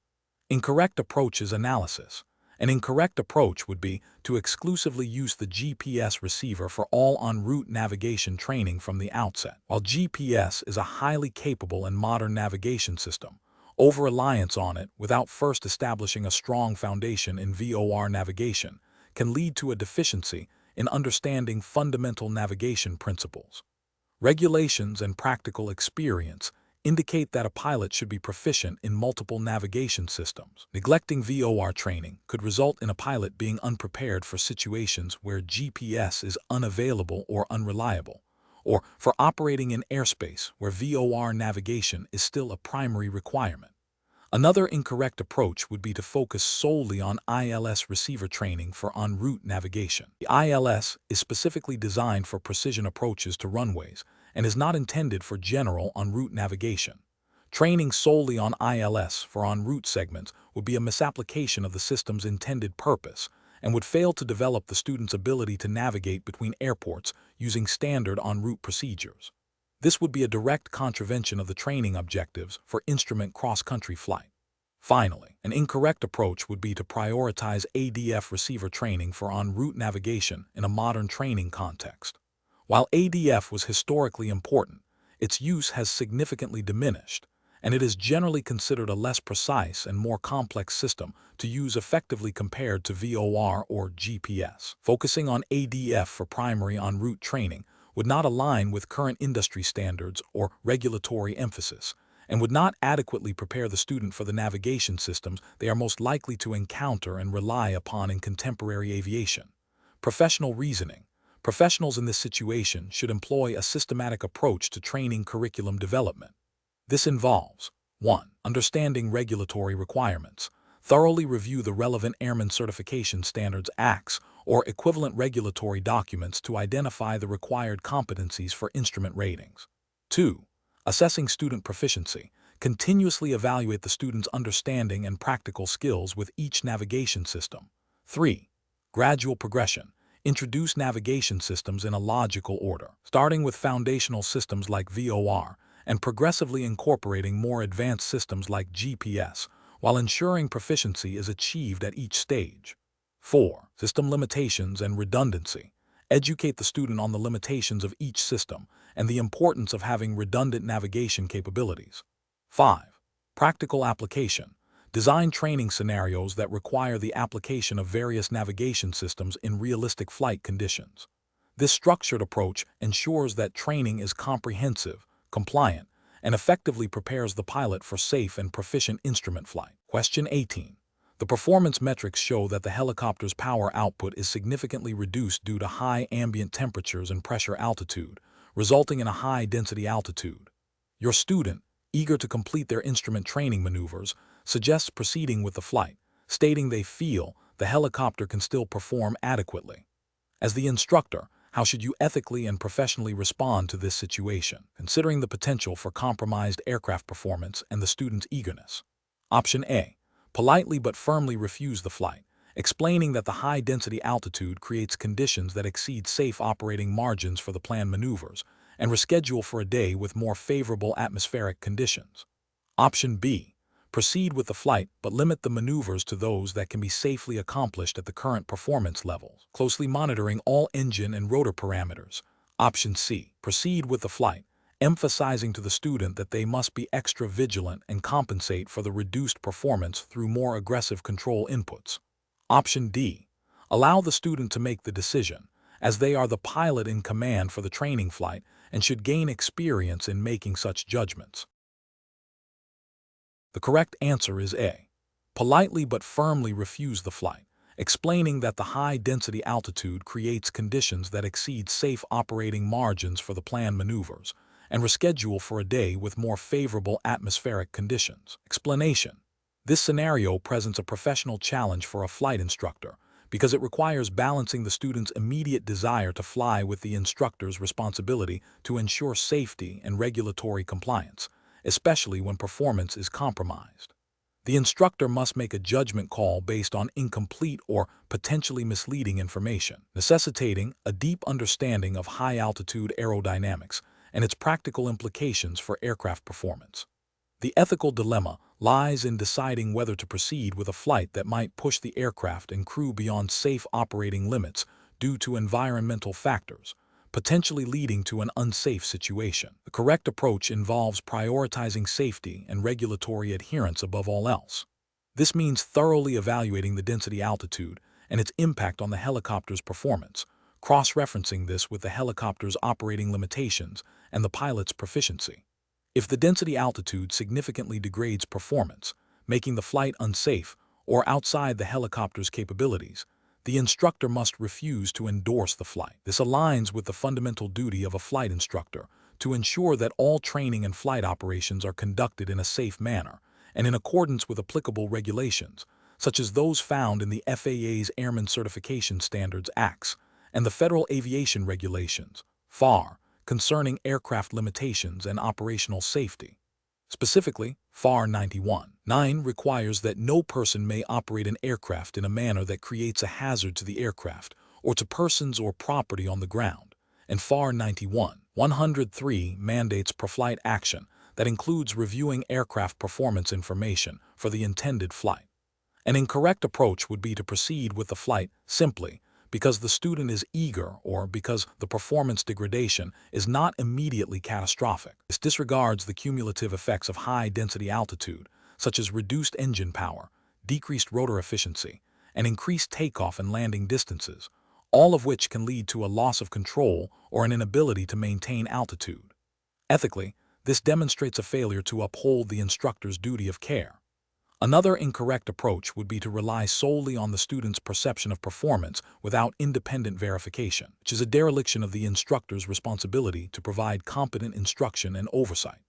Speaker 1: Incorrect approach is analysis. An incorrect approach would be to exclusively use the GPS receiver for all en route navigation training from the outset. While GPS is a highly capable and modern navigation system, over-reliance on it without first establishing a strong foundation in VOR navigation can lead to a deficiency in understanding fundamental navigation principles. Regulations and practical experience indicate that a pilot should be proficient in multiple navigation systems. Neglecting VOR training could result in a pilot being unprepared for situations where GPS is unavailable or unreliable, or for operating in airspace where VOR navigation is still a primary requirement. Another incorrect approach would be to focus solely on ILS receiver training for en route navigation. The ILS is specifically designed for precision approaches to runways and is not intended for general en route navigation. Training solely on ILS for en route segments would be a misapplication of the system's intended purpose and would fail to develop the student's ability to navigate between airports using standard en route procedures. This would be a direct contravention of the training objectives for instrument cross-country flight. Finally, an incorrect approach would be to prioritize ADF receiver training for en route navigation in a modern training context. While ADF was historically important, its use has significantly diminished, and it is generally considered a less precise and more complex system to use effectively compared to VOR or GPS. Focusing on ADF for primary en route training would not align with current industry standards or regulatory emphasis, and would not adequately prepare the student for the navigation systems they are most likely to encounter and rely upon in contemporary aviation. Professional reasoning. Professionals in this situation should employ a systematic approach to training curriculum development. This involves 1. Understanding regulatory requirements. Thoroughly review the relevant Airman Certification Standards (ACS) or equivalent regulatory documents to identify the required competencies for instrument ratings. 2. Assessing student proficiency. Continuously evaluate the student's understanding and practical skills with each navigation system. 3. Gradual progression. Introduce navigation systems in a logical order, starting with foundational systems like VOR and progressively incorporating more advanced systems like GPS, while ensuring proficiency is achieved at each stage. 4. System limitations and redundancy. Educate the student on the limitations of each system and the importance of having redundant navigation capabilities. 5. Practical application. Design training scenarios that require the application of various navigation systems in realistic flight conditions. This structured approach ensures that training is comprehensive, compliant, and effectively prepares the pilot for safe and proficient instrument flight. Question 18. The performance metrics show that the helicopter's power output is significantly reduced due to high ambient temperatures and pressure altitude, resulting in a high-density altitude. Your student, eager to complete their instrument training maneuvers, suggests proceeding with the flight, stating they feel the helicopter can still perform adequately. As the instructor, how should you ethically and professionally respond to this situation, considering the potential for compromised aircraft performance and the student's eagerness? Option A. Politely but firmly refuse the flight, explaining that the high-density altitude creates conditions that exceed safe operating margins for the planned maneuvers, and reschedule for a day with more favorable atmospheric conditions. Option B. Proceed with the flight but limit the maneuvers to those that can be safely accomplished at the current performance levels, closely monitoring all engine and rotor parameters. Option C. Proceed with the flight, emphasizing to the student that they must be extra vigilant and compensate for the reduced performance through more aggressive control inputs. Option D. Allow the student to make the decision, as they are the pilot in command for the training flight and should gain experience in making such judgments. The correct answer is A. Politely but firmly refuse the flight, explaining that the high-density altitude creates conditions that exceed safe operating margins for the planned maneuvers, and reschedule for a day with more favorable atmospheric conditions. Explanation: this scenario presents a professional challenge for a flight instructor because it requires balancing the student's immediate desire to fly with the instructor's responsibility to ensure safety and regulatory compliance, especially when performance is compromised. The instructor must make a judgment call based on incomplete or potentially misleading information, necessitating a deep understanding of high-altitude aerodynamics and its practical implications for aircraft performance. The ethical dilemma lies in deciding whether to proceed with a flight that might push the aircraft and crew beyond safe operating limits due to environmental factors, potentially leading to an unsafe situation. The correct approach involves prioritizing safety and regulatory adherence above all else. This means thoroughly evaluating the density altitude and its impact on the helicopter's performance, cross-referencing this with the helicopter's operating limitations and the pilot's proficiency. If the density altitude significantly degrades performance, making the flight unsafe or outside the helicopter's capabilities, the instructor must refuse to endorse the flight. This aligns with the fundamental duty of a flight instructor to ensure that all training and flight operations are conducted in a safe manner and in accordance with applicable regulations, such as those found in the FAA's Airman Certification Standards Acts and the Federal Aviation Regulations, FAR, concerning aircraft limitations and operational safety. Specifically, FAR 91.9 requires that no person may operate an aircraft in a manner that creates a hazard to the aircraft or to persons or property on the ground, and FAR 91.103 mandates per-flight action that includes reviewing aircraft performance information for the intended flight. An incorrect approach would be to proceed with the flight simply because the student is eager or because the performance degradation is not immediately catastrophic. This disregards the cumulative effects of high-density altitude, such as reduced engine power, decreased rotor efficiency, and increased takeoff and landing distances, all of which can lead to a loss of control or an inability to maintain altitude. Ethically, this demonstrates a failure to uphold the instructor's duty of care. Another incorrect approach would be to rely solely on the student's perception of performance without independent verification, which is a dereliction of the instructor's responsibility to provide competent instruction and oversight.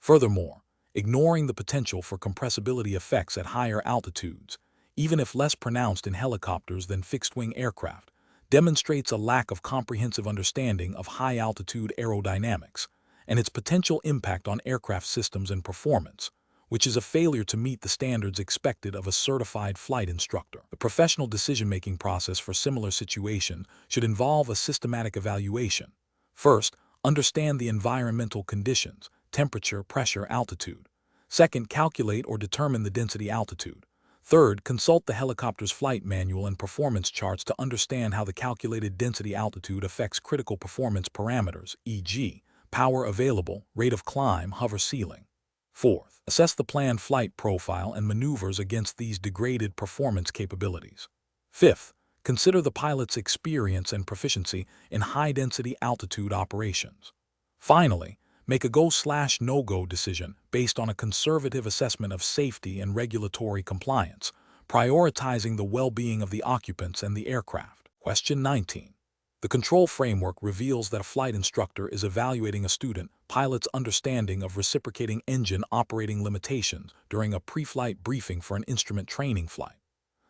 Speaker 1: Furthermore, ignoring the potential for compressibility effects at higher altitudes, even if less pronounced in helicopters than fixed-wing aircraft, demonstrates a lack of comprehensive understanding of high-altitude aerodynamics and its potential impact on aircraft systems and performance, which is a failure to meet the standards expected of a certified flight instructor. The professional decision-making process for similar situations should involve a systematic evaluation. First, understand the environmental conditions, temperature, pressure, altitude. Second, calculate or determine the density altitude. Third, consult the helicopter's flight manual and performance charts to understand how the calculated density altitude affects critical performance parameters, e.g., power available, rate of climb, hover ceiling. Fourth, assess the planned flight profile and maneuvers against these degraded performance capabilities. Fifth, consider the pilot's experience and proficiency in high-density altitude operations. Finally, make a go/no-go decision based on a conservative assessment of safety and regulatory compliance, prioritizing the well-being of the occupants and the aircraft. Question 19. The control framework reveals that a flight instructor is evaluating a student pilot's understanding of reciprocating engine operating limitations during a pre-flight briefing for an instrument training flight.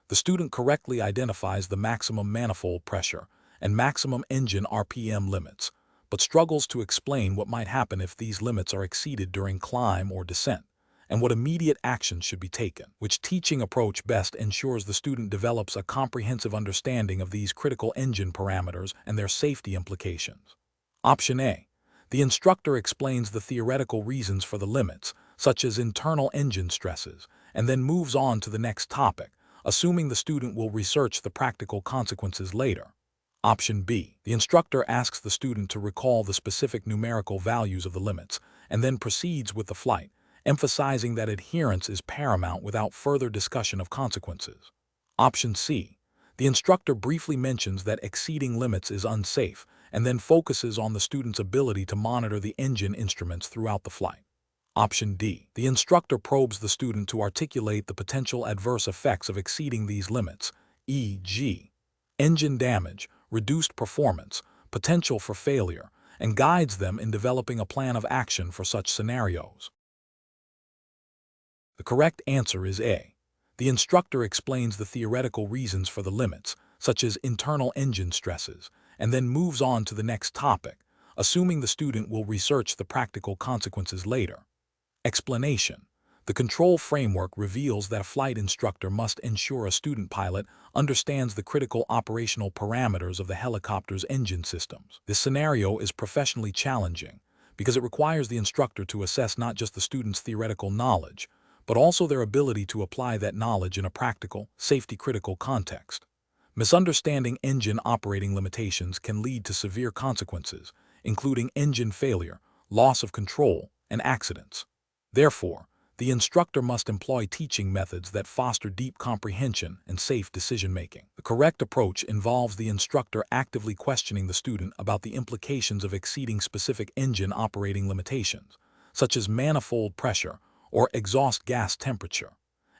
Speaker 1: The student correctly identifies the maximum manifold pressure and maximum engine RPM limits, but struggles to explain what might happen if these limits are exceeded during climb or descent, and what immediate actions should be taken. Which teaching approach best ensures the student develops a comprehensive understanding of these critical engine parameters and their safety implications? Option A. The instructor explains the theoretical reasons for the limits, such as internal engine stresses, and then moves on to the next topic, assuming the student will research the practical consequences later. Option B. The instructor asks the student to recall the specific numerical values of the limits, and then proceeds with the flight, emphasizing that adherence is paramount without further discussion of consequences. Option C. The instructor briefly mentions that exceeding limits is unsafe and then focuses on the student's ability to monitor the engine instruments throughout the flight. Option D. The instructor probes the student to articulate the potential adverse effects of exceeding these limits, e.g., engine damage, reduced performance, potential for failure, and guides them in developing a plan of action for such scenarios. The correct answer is A. The instructor explains the theoretical reasons for the limits, such as internal engine stresses, and then moves on to the next topic, assuming the student will research the practical consequences later. Explanation. The control framework reveals that a flight instructor must ensure a student pilot understands the critical operational parameters of the helicopter's engine systems. This scenario is professionally challenging because it requires the instructor to assess not just the student's theoretical knowledge, but also their ability to apply that knowledge in a practical, safety-critical context. Misunderstanding engine operating limitations can lead to severe consequences, including engine failure, loss of control, and accidents. Therefore, the instructor must employ teaching methods that foster deep comprehension and safe decision-making. The correct approach involves the instructor actively questioning the student about the implications of exceeding specific engine operating limitations, such as manifold pressure or exhaust gas temperature,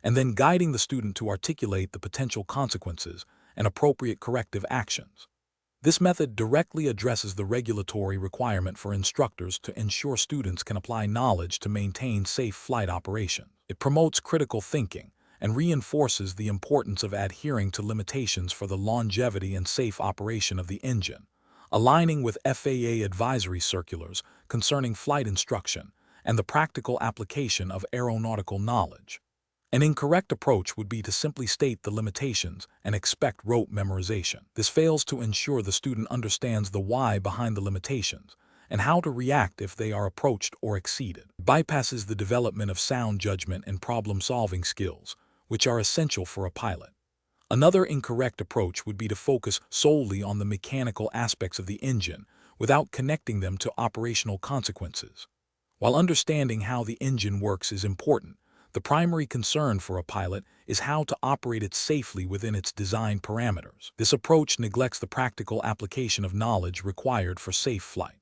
Speaker 1: and then guiding the student to articulate the potential consequences and appropriate corrective actions. This method directly addresses the regulatory requirement for instructors to ensure students can apply knowledge to maintain safe flight operations. It promotes critical thinking and reinforces the importance of adhering to limitations for the longevity and safe operation of the engine, aligning with FAA advisory circulars concerning flight instruction and the practical application of aeronautical knowledge. An incorrect approach would be to simply state the limitations and expect rote memorization. This fails to ensure the student understands the why behind the limitations and how to react if they are approached or exceeded. It bypasses the development of sound judgment and problem-solving skills, which are essential for a pilot. Another incorrect approach would be to focus solely on the mechanical aspects of the engine without connecting them to operational consequences. While understanding how the engine works is important, the primary concern for a pilot is how to operate it safely within its design parameters. This approach neglects the practical application of knowledge required for safe flight.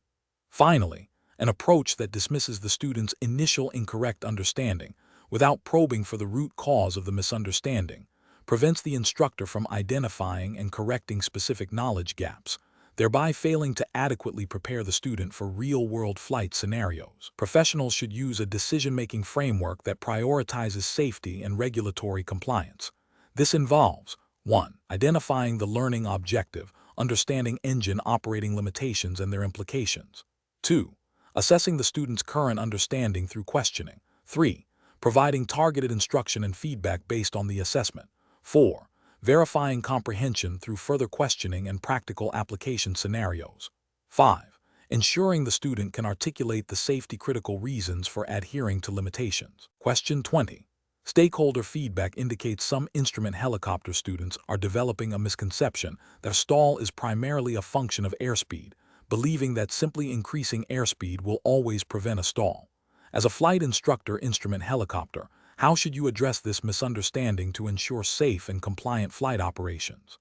Speaker 1: Finally, an approach that dismisses the student's initial incorrect understanding without probing for the root cause of the misunderstanding prevents the instructor from identifying and correcting specific knowledge gaps, thereby failing to adequately prepare the student for real-world flight scenarios. Professionals should use a decision-making framework that prioritizes safety and regulatory compliance. This involves 1. Identifying the learning objective, understanding engine operating limitations and their implications. 2. Assessing the student's current understanding through questioning. 3. Providing targeted instruction and feedback based on the assessment. 4. Verifying comprehension through further questioning and practical application scenarios. 5. Ensuring the student can articulate the safety-critical reasons for adhering to limitations. Question 20. Stakeholder feedback indicates some instrument helicopter students are developing a misconception that a stall is primarily a function of airspeed, believing that simply increasing airspeed will always prevent a stall. As a flight instructor instrument helicopter, how should you address this misunderstanding to ensure safe and compliant flight operations?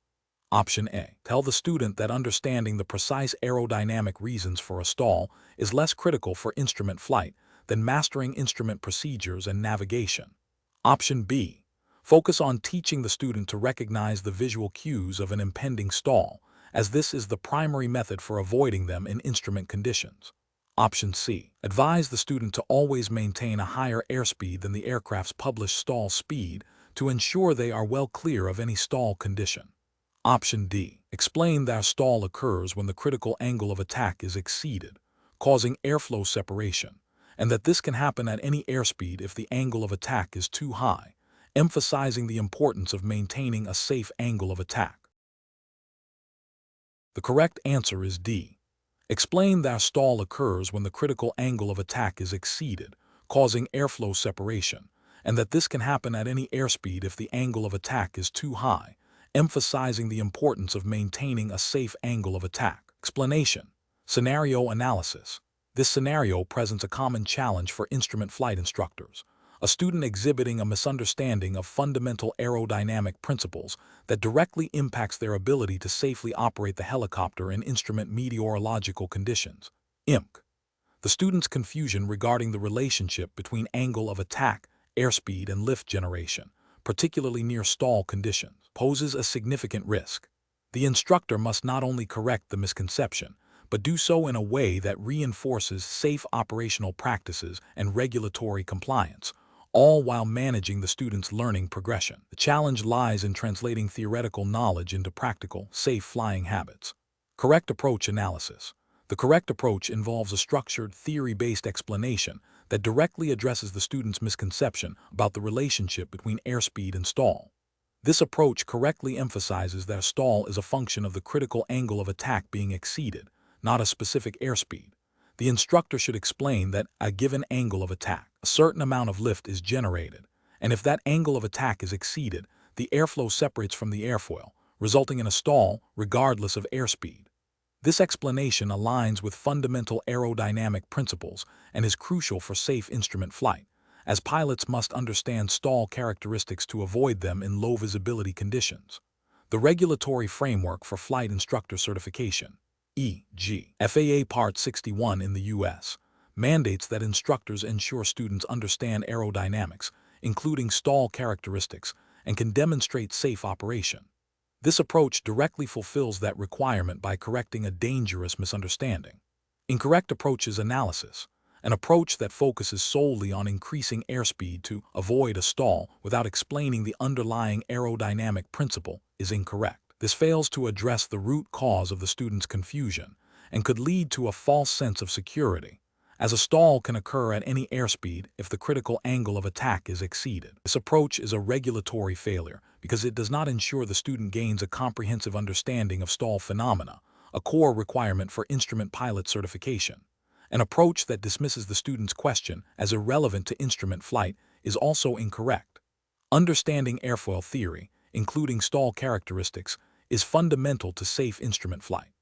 Speaker 1: Option A. Tell the student that understanding the precise aerodynamic reasons for a stall is less critical for instrument flight than mastering instrument procedures and navigation. Option B. Focus on teaching the student to recognize the visual cues of an impending stall, as this is the primary method for avoiding them in instrument conditions. Option C. Advise the student to always maintain a higher airspeed than the aircraft's published stall speed to ensure they are well clear of any stall condition. Option D. Explain that a stall occurs when the critical angle of attack is exceeded, causing airflow separation, and that this can happen at any airspeed if the angle of attack is too high, emphasizing the importance of maintaining a safe angle of attack. The correct answer is D. Explain that a stall occurs when the critical angle of attack is exceeded, causing airflow separation, and that this can happen at any airspeed if the angle of attack is too high, emphasizing the importance of maintaining a safe angle of attack. Explanation. Scenario analysis. This scenario presents a common challenge for instrument flight instructors. A student exhibiting a misunderstanding of fundamental aerodynamic principles that directly impacts their ability to safely operate the helicopter in instrument meteorological conditions. IMC. The student's confusion regarding the relationship between angle of attack, airspeed, and lift generation, particularly near stall conditions, poses a significant risk. The instructor must not only correct the misconception, but do so in a way that reinforces safe operational practices and regulatory compliance, all while managing the student's learning progression. The challenge lies in translating theoretical knowledge into practical, safe flying habits. Correct approach analysis. The correct approach involves a structured, theory-based explanation that directly addresses the student's misconception about the relationship between airspeed and stall. This approach correctly emphasizes that a stall is a function of the critical angle of attack being exceeded, not a specific airspeed. The instructor should explain that at a given angle of attack, a certain amount of lift is generated, and if that angle of attack is exceeded, the airflow separates from the airfoil, resulting in a stall regardless of airspeed. This explanation aligns with fundamental aerodynamic principles and is crucial for safe instrument flight, as pilots must understand stall characteristics to avoid them in low visibility conditions. The regulatory framework for flight instructor certification, e.g., FAA Part 61 in the U.S., mandates that instructors ensure students understand aerodynamics, including stall characteristics, and can demonstrate safe operation. This approach directly fulfills that requirement by correcting a dangerous misunderstanding. Incorrect approaches analysis, an approach that focuses solely on increasing airspeed to avoid a stall without explaining the underlying aerodynamic principle, is incorrect. This fails to address the root cause of the student's confusion and could lead to a false sense of security, as a stall can occur at any airspeed if the critical angle of attack is exceeded. This approach is a regulatory failure because it does not ensure the student gains a comprehensive understanding of stall phenomena, a core requirement for instrument pilot certification. An approach that dismisses the student's question as irrelevant to instrument flight is also incorrect. Understanding airfoil theory, including stall characteristics, is fundamental to safe instrument flight.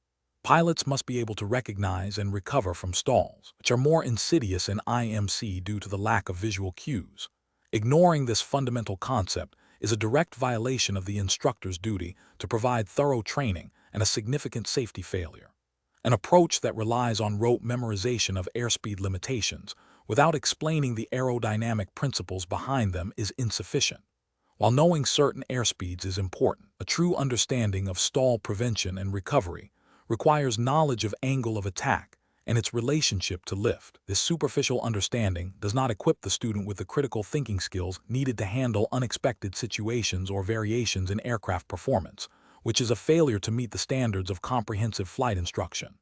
Speaker 1: Pilots must be able to recognize and recover from stalls, which are more insidious in IMC due to the lack of visual cues. Ignoring this fundamental concept is a direct violation of the instructor's duty to provide thorough training and a significant safety failure. An approach that relies on rote memorization of airspeed limitations without explaining the aerodynamic principles behind them is insufficient. While knowing certain airspeeds is important, a true understanding of stall prevention and recovery requires knowledge of angle of attack and its relationship to lift. This superficial understanding does not equip the student with the critical thinking skills needed to handle unexpected situations or variations in aircraft performance, which is a failure to meet the standards of comprehensive flight instruction.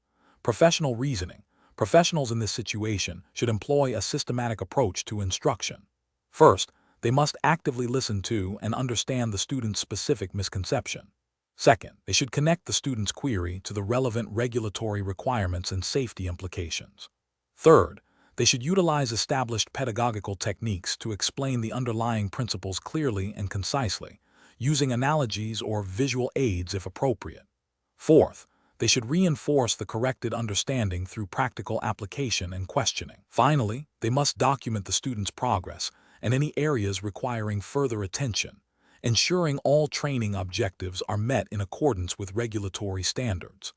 Speaker 1: Professional reasoning. Professionals in this situation should employ a systematic approach to instruction. First, they must actively listen to and understand the student's specific misconception. Second, they should connect the student's query to the relevant regulatory requirements and safety implications. Third, they should utilize established pedagogical techniques to explain the underlying principles clearly and concisely, using analogies or visual aids if appropriate. Fourth, they should reinforce the corrected understanding through practical application and questioning. Finally, they must document the student's progress and any areas requiring further attention, ensuring all training objectives are met in accordance with regulatory standards.